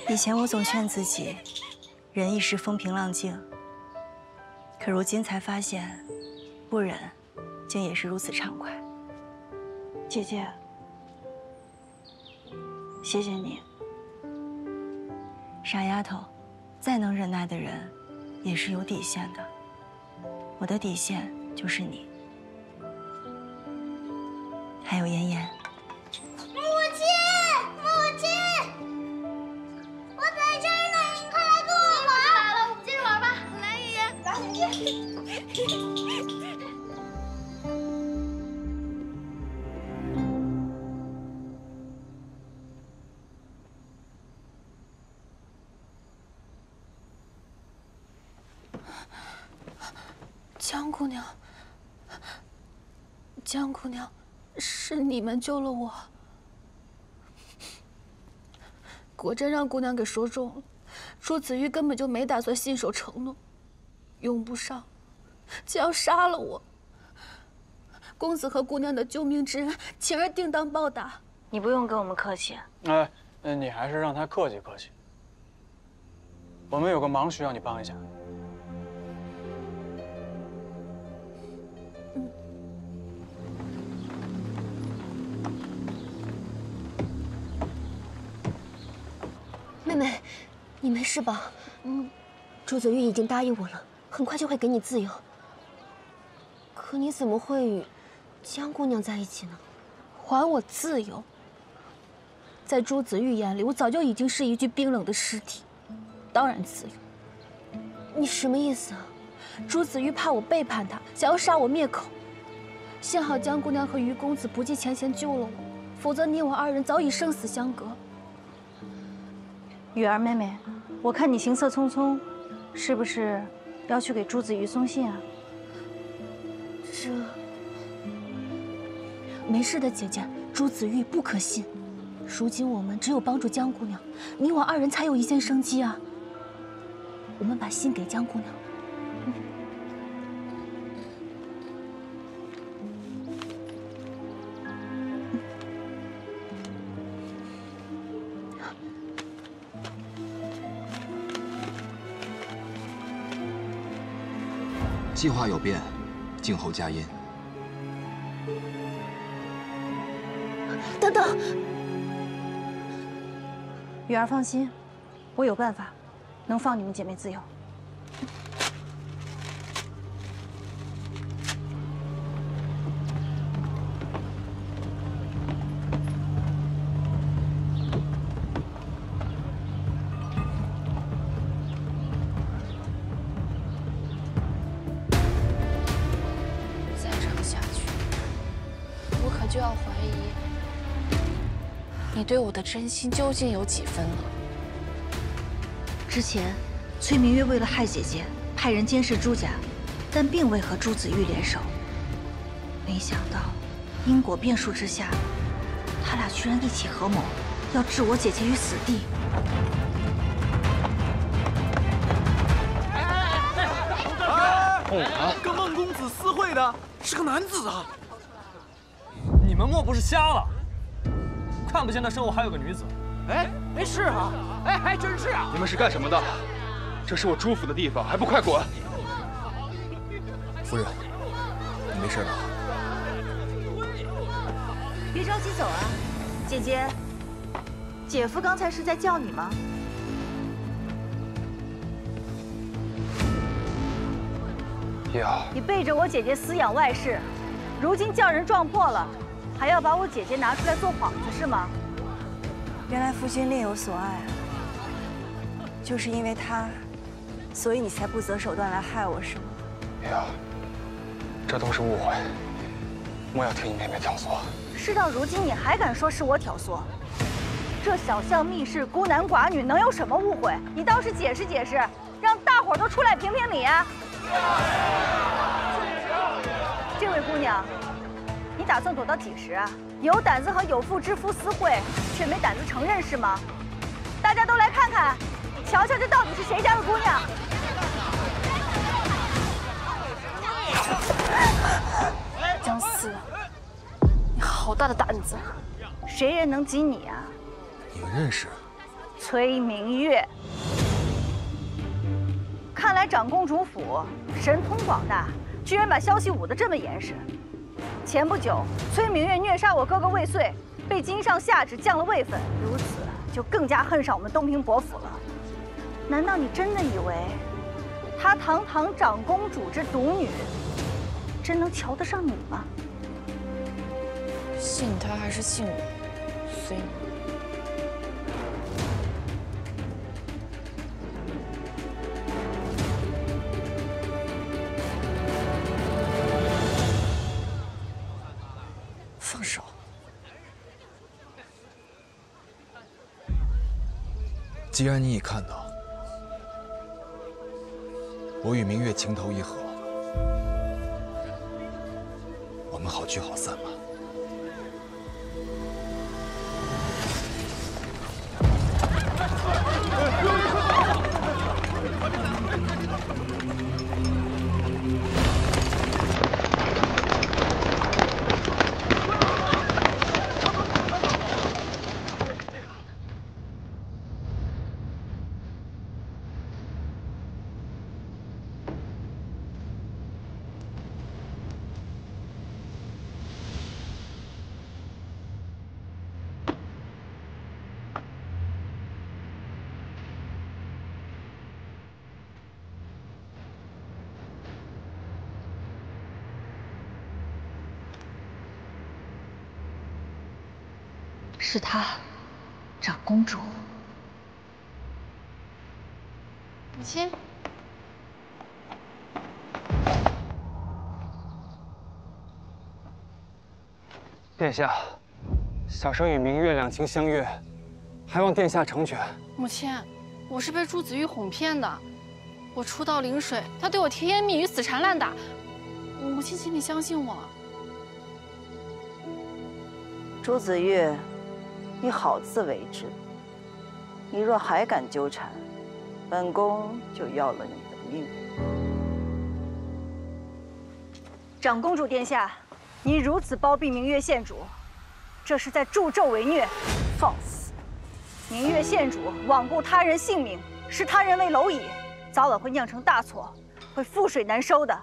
以前我总劝自己，忍一时风平浪静。可如今才发现，不忍，竟也是如此畅快。姐姐，谢谢你。傻丫头，再能忍耐的人，也是有底线的。我的底线就是你。还有妍妍。母亲，母亲，我在这儿呢，你快来跟我玩。来了，我们接着玩吧。来，妍妍，来，妍妍。江姑娘，江姑娘，是你们救了我。果真让姑娘给说中了，朱子玉根本就没打算信守承诺，用不上，就要杀了我。公子和姑娘的救命之恩，晴儿定当报答。你不用跟我们客气。哎，你还是让他客气客气。我们有个忙需要你帮一下。妹妹，你没事吧？朱子玉已经答应我了，很快就会给你自由。可你怎么会与江姑娘在一起呢？还我自由！在朱子玉眼里，我早就已经是一具冰冷的尸体，当然自由。你什么意思啊？朱子玉怕我背叛他，想要杀我灭口。幸好江姑娘和于公子不计前嫌救了我，否则你我二人早已生死相隔。雨儿妹妹，我看你行色匆匆，是不是要去给朱子玉送信啊？这没事的，姐姐，朱子玉不可信。如今我们只有帮助江姑娘，你我二人才有一线生机啊。我们把信给江姑娘。计划有变，静候佳音。等等，雨儿放心，我有办法，能放你们姐妹自由。再这样下去，我可就要怀疑。 你对我的真心究竟有几分了？之前，崔明月为了害姐姐，派人监视朱家，但并未和朱子玉联手。没想到，因果变数之下，他俩居然一起合谋，要置我姐姐于死地。跟孟公子私会的是个男子啊！你们莫不是瞎了？ 看不见他身后还有个女子，哎，是啊，哎，还真是啊！你们是干什么的？这是我朱府的地方，还不快滚！夫人，你没事吧？别着急走啊，姐姐。姐夫刚才是在叫你吗？呀，你背着我姐姐私养外室，如今叫人撞破了。 还要把我姐姐拿出来做幌子是吗？原来夫君另有所爱啊！就是因为他，所以你才不择手段来害我是吗？呀，这都是误会，莫要听你妹妹挑唆。事到如今，你还敢说是我挑唆？这小巷密室孤男寡女能有什么误会？你倒是解释解释，让大伙儿都出来评评理啊！这位姑娘。 你打算躲到几时啊？有胆子和有妇之夫私会，却没胆子承认是吗？大家都来看看，瞧瞧这到底是谁家的姑娘！江思，你好大的胆子！谁人能及你啊？你们认识？崔明月。看来长公主府神通广大，居然把消息捂得这么严实。 前不久，崔明月虐杀我哥哥未遂，被京上下旨降了位分，如此就更加恨上我们东平伯府了。难道你真的以为，她堂堂长公主之独女，真能瞧得上你吗？信他还是信我，随你。放手！既然你已看到，我与明月情投意合，我们好聚好散吧。 是她，长公主。母亲，殿下，小生与明月两情相悦，还望殿下成全。母亲，我是被朱子玉哄骗的。我初到临水，他对我甜言蜜语、死缠烂打。母亲，请你相信我。朱子玉，你好自为之。你若还敢纠缠，本宫就要了你的命。长公主殿下，你如此包庇明月县主，这是在助纣为虐，放肆！明月县主罔顾他人性命，视他人为蝼蚁，早晚会酿成大错，会覆水难收的。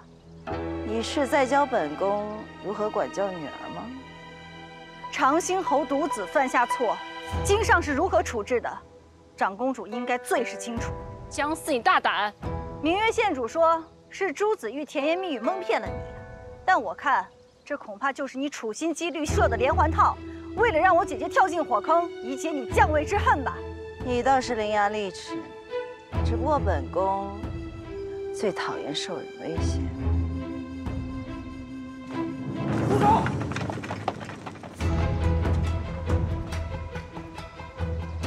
你是在教本宫如何管教女儿吗？长兴侯独子犯下错，经上是如何处置的，长公主应该最是清楚。姜思，你大胆！明月县主说是朱子玉甜言蜜语蒙骗了你，但我看这恐怕就是你处心积虑设的连环套，为了让我姐姐跳进火坑，以解你降位之恨吧。你倒是伶牙俐齿，只不过本宫最讨厌受人威胁。住手！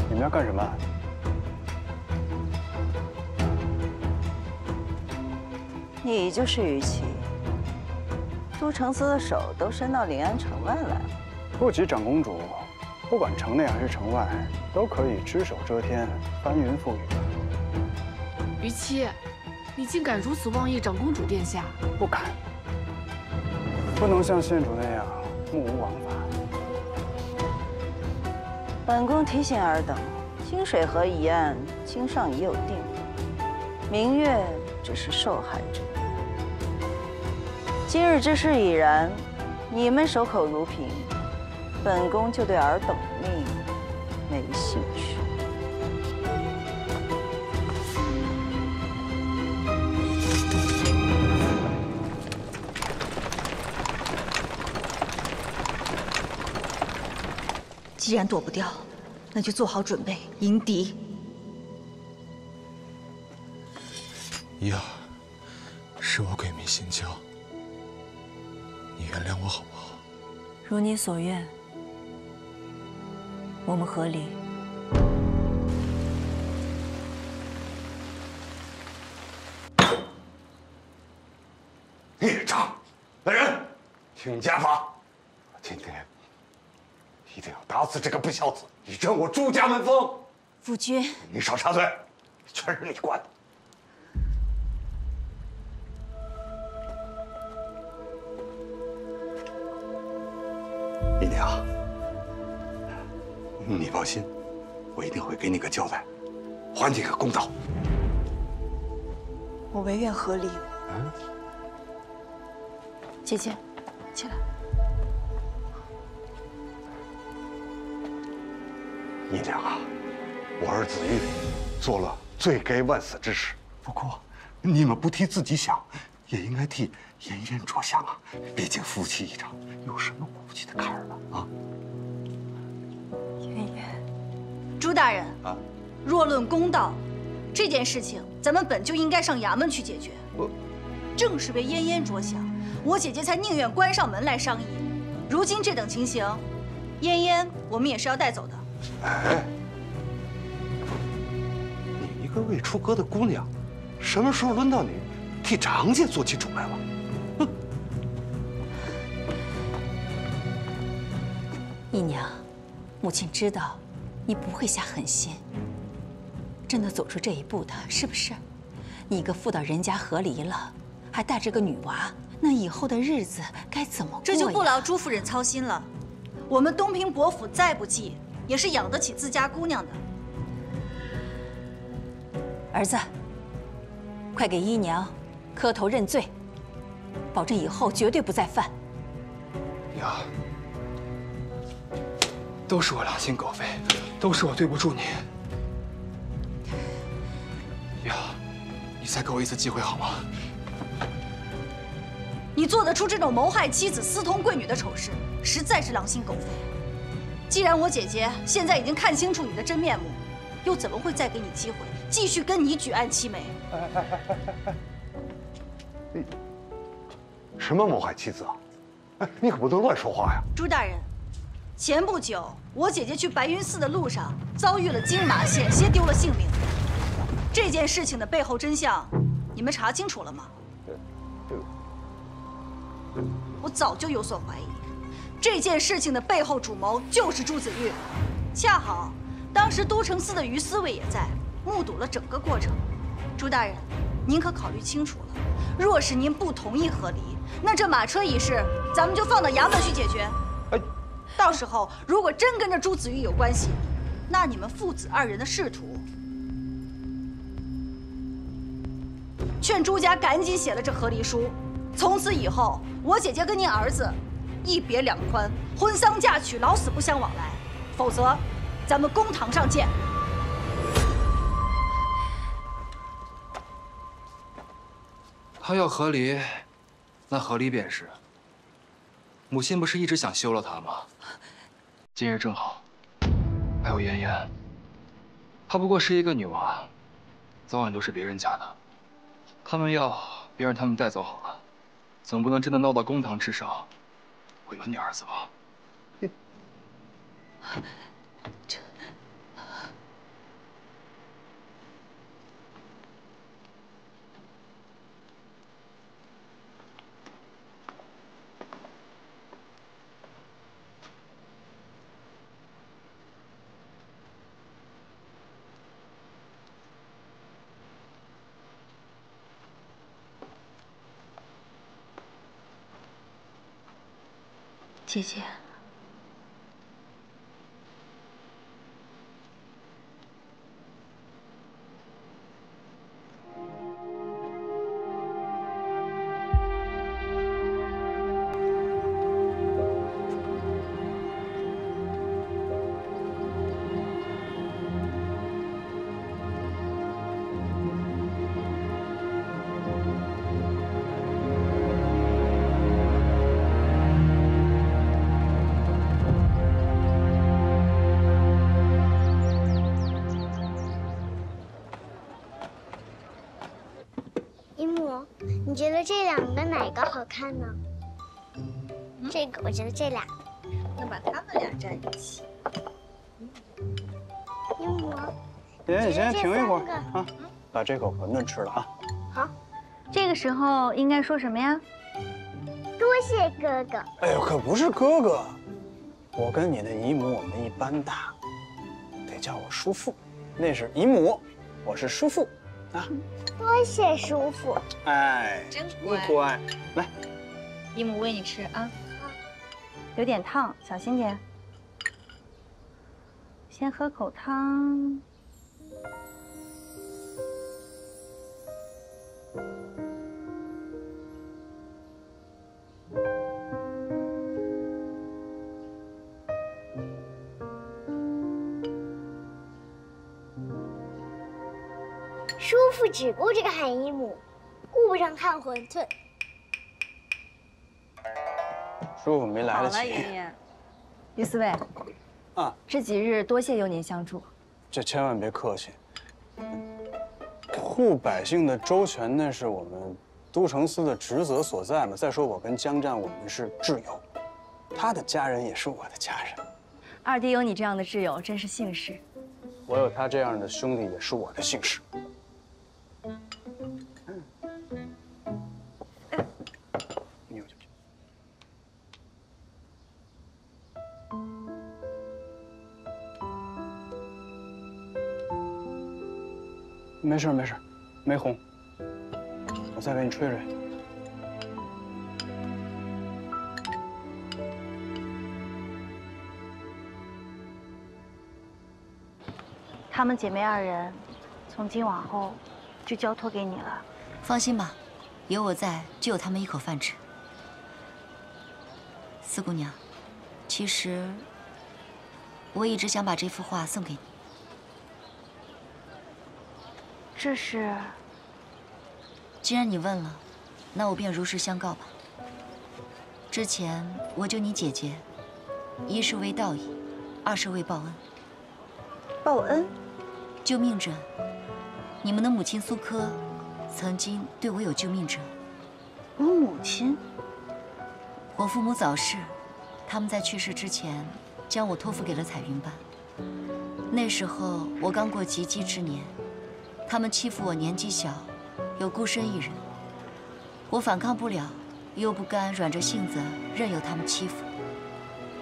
你们要干什么？你就是于琦，都城司的手都伸到临安城外来了。不及长公主，不管城内还是城外，都可以只手遮天，翻云覆雨。于琦，你竟敢如此妄议长公主殿下？不敢，不能像县主那样目无王法。本宫提醒尔等，清水河一案，京上已有定夺，明月只是受害者。今日之事已然，你们守口如瓶，本宫就对尔等的命没兴趣。既然躲不掉，那就做好准备迎敌。依儿，是我鬼迷心窍，你原谅我好不好？如你所愿，我们和离。孽障！来人，听家法，今天一定要打死这个不孝子，以正我朱家门风。夫君，你少插嘴，全是你管的。姨娘，你放心，我一定会给你个交代，还你个公道。我唯愿和离。姐姐，起来。姨娘啊，我儿子玉做了罪该万死之事，不过你们不替自己想，也应该替妍妍着想啊。毕竟夫妻一场，有什么过不去的坎儿呢？啊！妍妍，朱大人啊，若论公道，这件事情咱们本就应该上衙门去解决。正是为嫣嫣着想，我姐姐才宁愿关上门来商议。如今这等情形，嫣嫣我们也是要带走的。哎，你一个未出阁的姑娘，什么时候轮到你替长家做起主来了？哼！姨娘，母亲知道你不会下狠心，真的走出这一步的，是不是？你一个妇到人家和离了，还带着个女娃，那以后的日子该怎么过呀？这就不劳朱夫人操心了。我们东平伯府再不济，也是养得起自家姑娘的。儿子，快给姨娘磕头认罪，保证以后绝对不再犯。娘，都是我良心狗肺，都是我对不住你。娘，你再给我一次机会好吗？你做得出这种谋害妻子、私通贵女的丑事，实在是狼心狗肺。既然我姐姐现在已经看清楚你的真面目，又怎么会再给你机会继续跟你举案齐眉？什么谋害妻子啊？哎，你可不能乱说话呀！朱大人，前不久我姐姐去白云寺的路上遭遇了金马险些丢了性命。这件事情的背后真相，你们查清楚了吗？我早就有所怀疑，这件事情的背后主谋就是朱子玉。恰好当时都城司的于司卫也在，目睹了整个过程。朱大人，您可考虑清楚了？若是您不同意和离，那这马车一事，咱们就放到衙门去解决。到时候如果真跟着朱子玉有关系，那你们父子二人的仕途，劝朱家赶紧写了这和离书，从此以后，我姐姐跟您儿子一别两宽，婚丧嫁娶老死不相往来，否则咱们公堂上见。他要和离，那和离便是。母亲不是一直想休了他吗？今日正好，还有妍妍，她不过是一个女娃，早晚都是别人家的。他们要别让他们带走好了，总不能真的闹到公堂之上，毁了你儿子吧？姐姐，姨母，你觉得这两个哪个好看呢？这个，我觉得这俩。那把他们俩站一起。姨母，姐姐，你先停一会儿这三啊，把这口馄饨吃了啊。好。这个时候应该说什么呀？多谢哥哥。哎呦，可不是哥哥，我跟你的姨母我们一般大，得叫我叔父。那是姨母，我是叔父啊。多谢叔父。哎，真乖。来，姨母喂你吃啊。有点烫，小心点。先喝口汤。叔父只顾着看姨母，顾不上看馄饨。叔父没来好了，得及。妍妍，于四卫，啊，这几日多谢有您相助。这千万别客气。护百姓的周全，那是我们都城司的职责所在嘛。再说我跟江战，我们是挚友，他的家人也是我的家人。二弟有你这样的挚友，真是幸事。我有他这样的兄弟，也是我的幸事。没事没事，没红。我再给你吹吹。她们姐妹二人，从今往后就交托给你了。放心吧，有我在，就有他们一口饭吃。四姑娘，其实我一直想把这幅画送给你。这是……既然你问了，那我便如实相告吧。之前我救你姐姐，一是为道义，二是为报恩。报恩？救命之恩。你们的母亲苏柯，曾经对我有救命之恩。我母亲？我父母早逝，他们在去世之前，将我托付给了彩云班。那时候我刚过及笄之年。他们欺负我年纪小，有孤身一人，我反抗不了，又不甘软着性子任由他们欺负，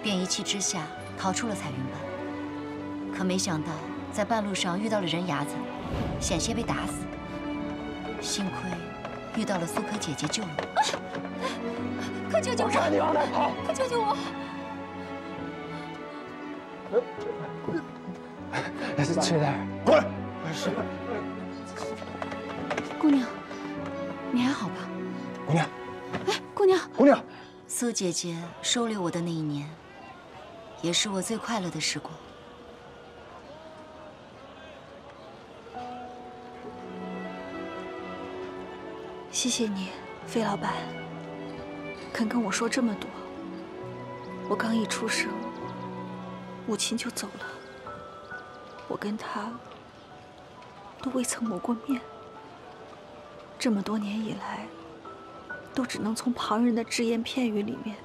便一气之下逃出了彩云班。可没想到在半路上遇到了人牙子，险些被打死。幸亏遇到了苏柯姐姐救了我。快救救我！你往哪跑！快救救我！轻点，滚！是。姑娘，你还好吧？姑娘，姑娘，苏姐姐收留我的那一年，也是我最快乐的时光。谢谢你，费老板，肯跟我说这么多。我刚一出生，母亲就走了，我跟她都未曾谋过面。这么多年以来，都只能从旁人的只言片语里面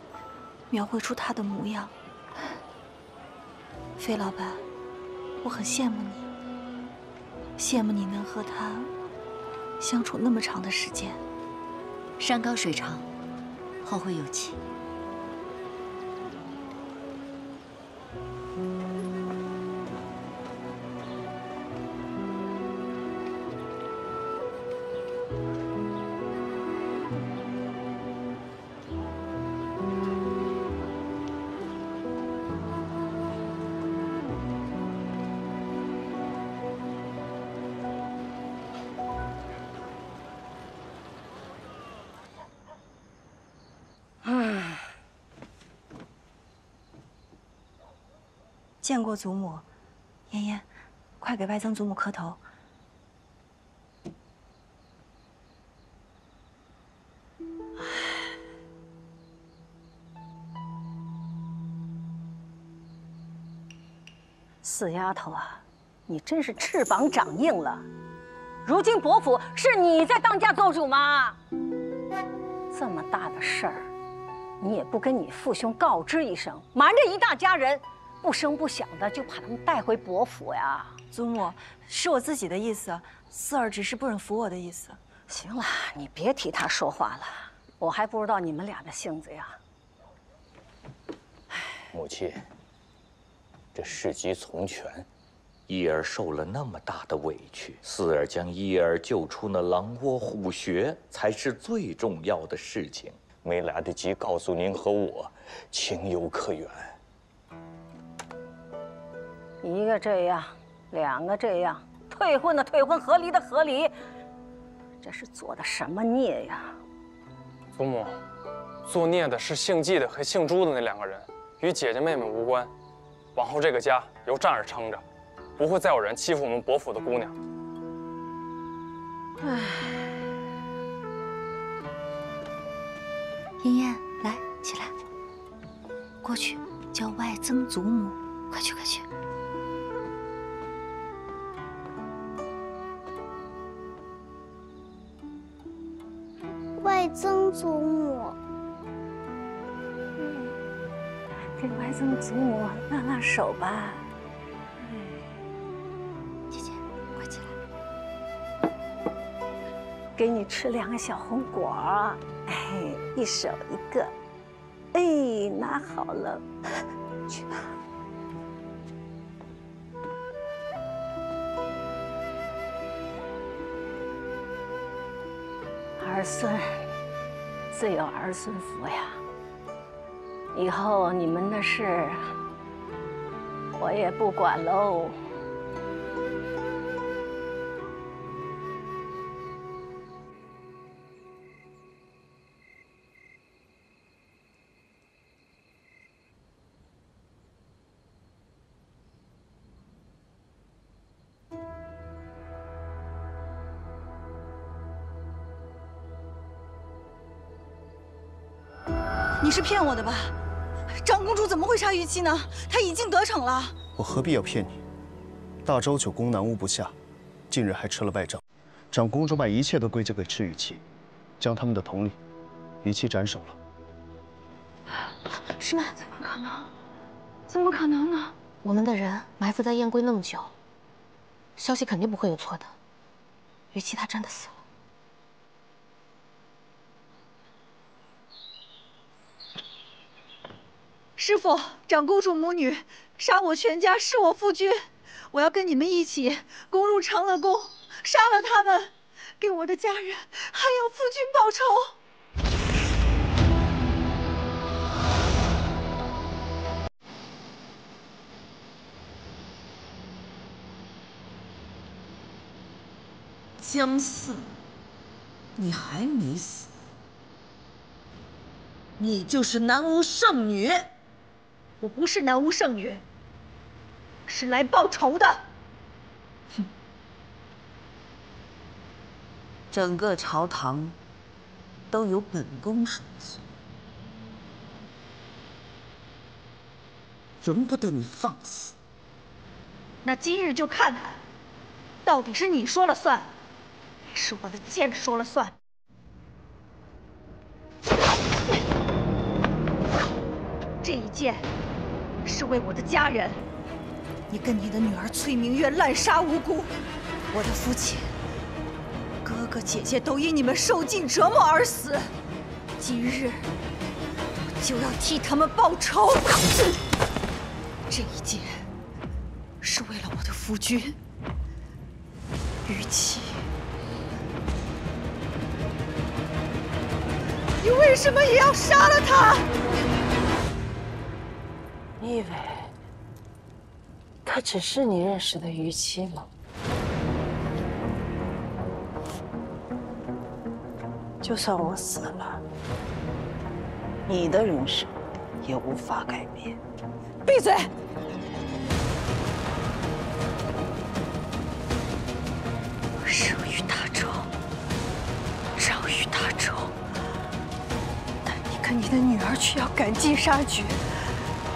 描绘出她的模样。费老板，我很羡慕你，羡慕你能和她相处那么长的时间。山高水长，后会有期。见过祖母，妍妍，快给外曾祖母磕头。死丫头啊，你真是翅膀长硬了。如今伯府是你在当家做主吗？这么大的事儿，你也不跟你父兄告知一声，瞒着一大家人。不声不响的就把他们带回伯府呀！祖母，是我自己的意思，四儿只是不忍服我的意思。行了，你别替他说话了，我还不知道你们俩的性子呀。母亲，这事急从权，一儿受了那么大的委屈，四儿将一儿救出那狼窝虎穴，才是最重要的事情。没来得及告诉您和我，情有可原。一个这样，两个这样，退婚的退婚，合离的合离，这是做的什么孽呀？祖母，作孽的是姓季的和姓朱的那两个人，与姐姐妹妹无关。往后这个家由战儿撑着，不会再有人欺负我们伯府的姑娘。唉，妍妍，来，起来，过去叫外曾祖母，快去，快去。外曾祖母，这外曾祖母拉拉手吧。姐姐，快起来。给你吃2个小红果儿，哎，一手一个，哎，拿好了，去吧。儿孙自有儿孙福呀。以后你们的事，我也不管喽。你是骗我的吧？长公主怎么会杀虞姬呢？她已经得逞了。我何必要骗你？大周九宫南屋不下，近日还吃了败仗。长公主把一切都归咎给赤羽期，将他们的统领虞姬斩首了。师妹，怎么可能？怎么可能呢？我们的人埋伏在燕归那么久，消息肯定不会有错的。虞姬她真的死了。师父，长公主母女杀我全家，弑我夫君，我要跟你们一起攻入长乐宫，杀了他们，给我的家人还有夫君报仇。姜四，你还没死。你就是南无圣女。我不是南无圣女，是来报仇的。哼！整个朝堂都有本宫说了算，容不得你放肆。那今日就看看，到底是你说了算，还是我的剑说了算。这一剑是为我的家人，你跟你的女儿崔明月滥杀无辜，我的父亲、哥哥姐姐都因你们受尽折磨而死，今日我就要替他们报仇。这一剑是为了我的夫君于琦。你为什么也要杀了他？你以为他只是你认识的于琦吗？就算我死了，你的人生也无法改变。闭嘴！生于大周，长于大周，但你跟你的女儿却要赶尽杀绝，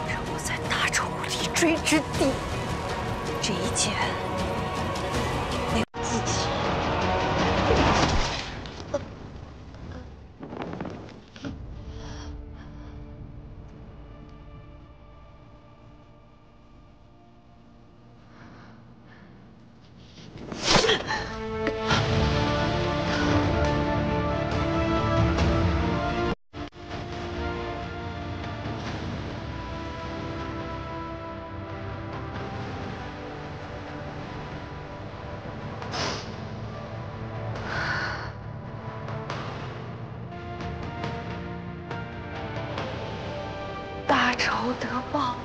让我在大周无立锥之地。这一剑为我自己。大仇得报，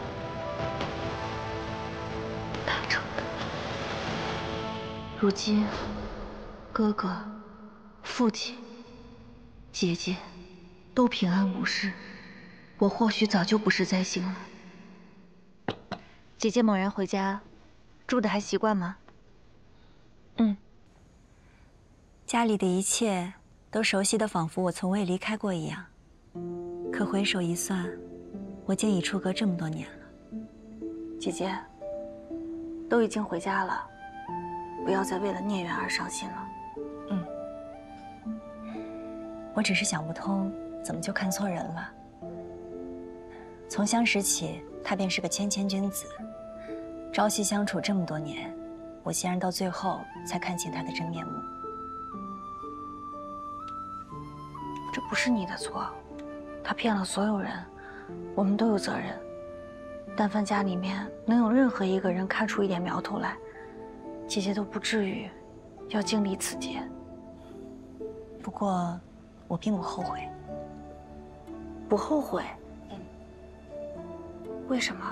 大仇得报。如今，哥哥、父亲、姐姐都平安无事，我或许早就不是灾星了。姐姐猛然回家，住的还习惯吗？家里的一切都熟悉的仿佛我从未离开过一样。可回首一算，我竟已出阁这么多年了。姐姐，都已经回家了，不要再为了孽缘而伤心了。我只是想不通，怎么就看错人了。从相识起，他便是个谦谦君子，朝夕相处这么多年，我竟然到最后才看清他的真面目。这不是你的错，他骗了所有人，我们都有责任。但凡家里面能有任何一个人看出一点苗头来，姐姐都不至于要经历此劫。不过，我并不后悔。不后悔？为什么？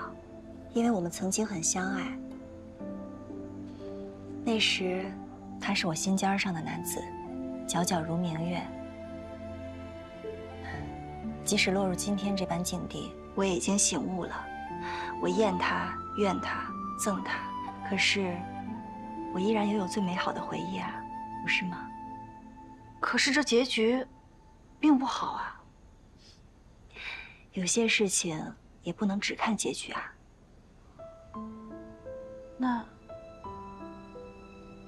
因为我们曾经很相爱。那时，他是我心尖上的男子，皎皎如明月。即使落入今天这般境地，我也已经醒悟了。我厌他、怨他、憎他，可是我依然拥有最美好的回忆啊，不是吗？可是这结局并不好啊。有些事情也不能只看结局啊。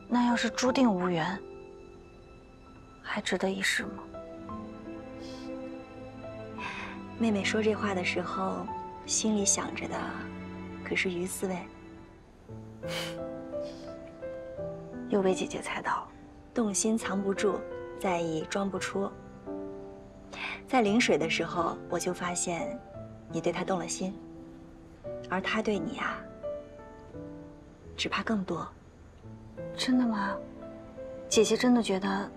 那要是注定无缘，还值得一试吗？妹妹说这话的时候，心里想着的可是于思卫。又被姐姐猜到，动心藏不住，在意装不出。在临水的时候，我就发现你对他动了心，而他对你啊，只怕更多。真的吗？姐姐真的觉得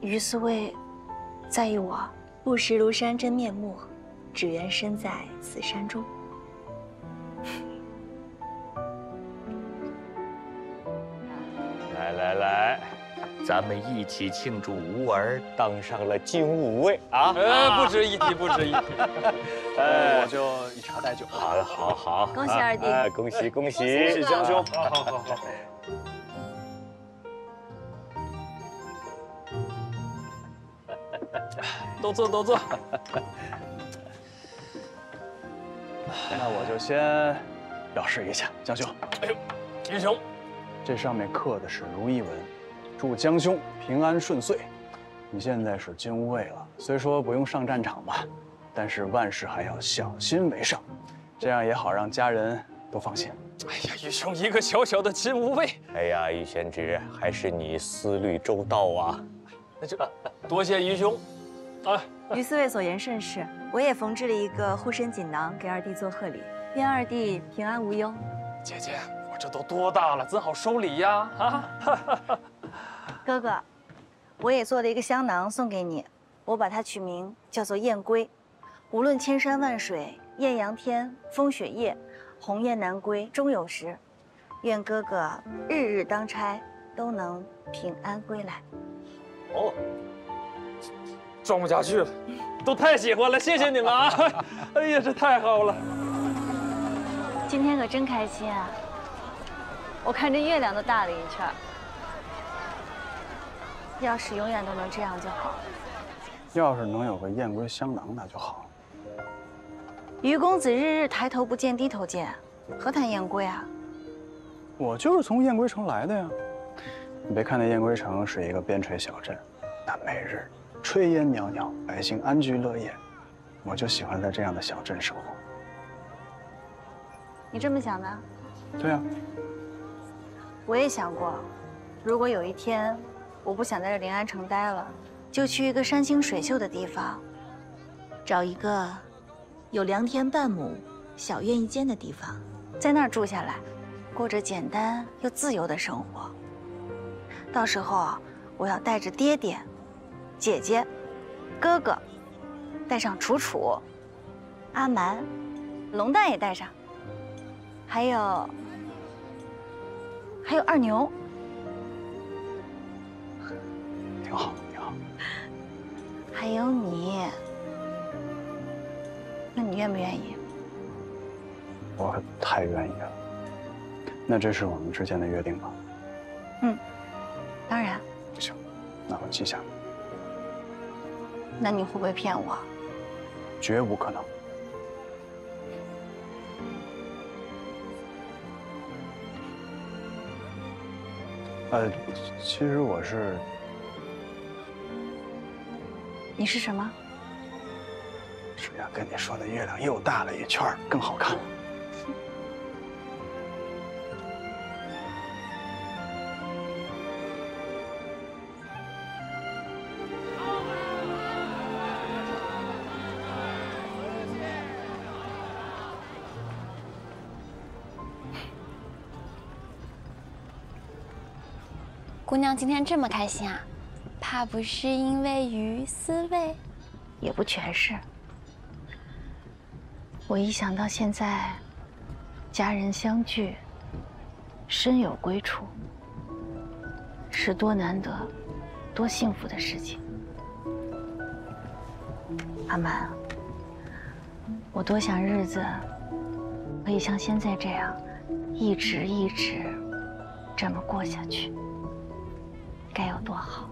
于思卫在意我？不识庐山真面目，只缘身在此山中。来来来，咱们一起庆祝吾儿当上了金吾卫啊！不值一提，不值一提。我就以茶代酒。好了，好，恭喜二弟！恭喜恭喜！恭喜江兄！好。都坐。那我就先表示一下，江兄。哎呦，英雄，这上面刻的是如意纹，祝江兄平安顺遂。你现在是金吾卫了，虽说不用上战场吧，但是万事还要小心为上，这样也好让家人都放心。哎呀，愚兄一个小小的金吾卫。哎呀，于贤侄，还是你思虑周到啊。那就多谢愚兄。于四卫所言甚是，我也缝制了一个护身锦囊给二弟做贺礼，愿二弟平安无忧。姐姐，我这都多大了，怎好收礼呀？哥哥，我也做了一个香囊送给你，我把它取名叫做燕归。无论千山万水，艳阳天，风雪夜，鸿雁南归终有时。愿哥哥日日当差，都能平安归来。哦。装不下去了，都太喜欢了，谢谢你们啊！哎呀，这太好了！今天可真开心啊！我看这月亮都大了一圈。要是永远都能这样就好。要是能有个燕归香囊，那就好。于公子日日抬头不见低头见，何谈燕归啊？我就是从燕归城来的呀。你别看那燕归城是一个边陲小镇，但每日炊烟袅袅，百姓安居乐业，我就喜欢在这样的小镇生活。你这么想的？对啊。我也想过，如果有一天我不想在这临安城待了，就去一个山清水秀的地方，找一个有良田半亩、小院一间的地方，在那儿住下来，过着简单又自由的生活。到时候我要带着爹爹、姐姐、哥哥，带上楚楚、阿蛮、龙蛋也带上，还有二牛，挺好，挺好。还有你，那你愿不愿意？我太愿意了。那这是我们之间的约定吗？嗯，当然。行，那我记下。那你会不会骗我？绝无可能。其实我是……你是什么？是呀，跟你说的月亮又大了一圈，更好看了。姑娘今天这么开心啊，怕不是因为于思卫？也不全是。我一想到现在家人相聚，身有归处，是多难得、多幸福的事情。阿蛮，我多想日子可以像现在这样，一直这么过下去。该有多好！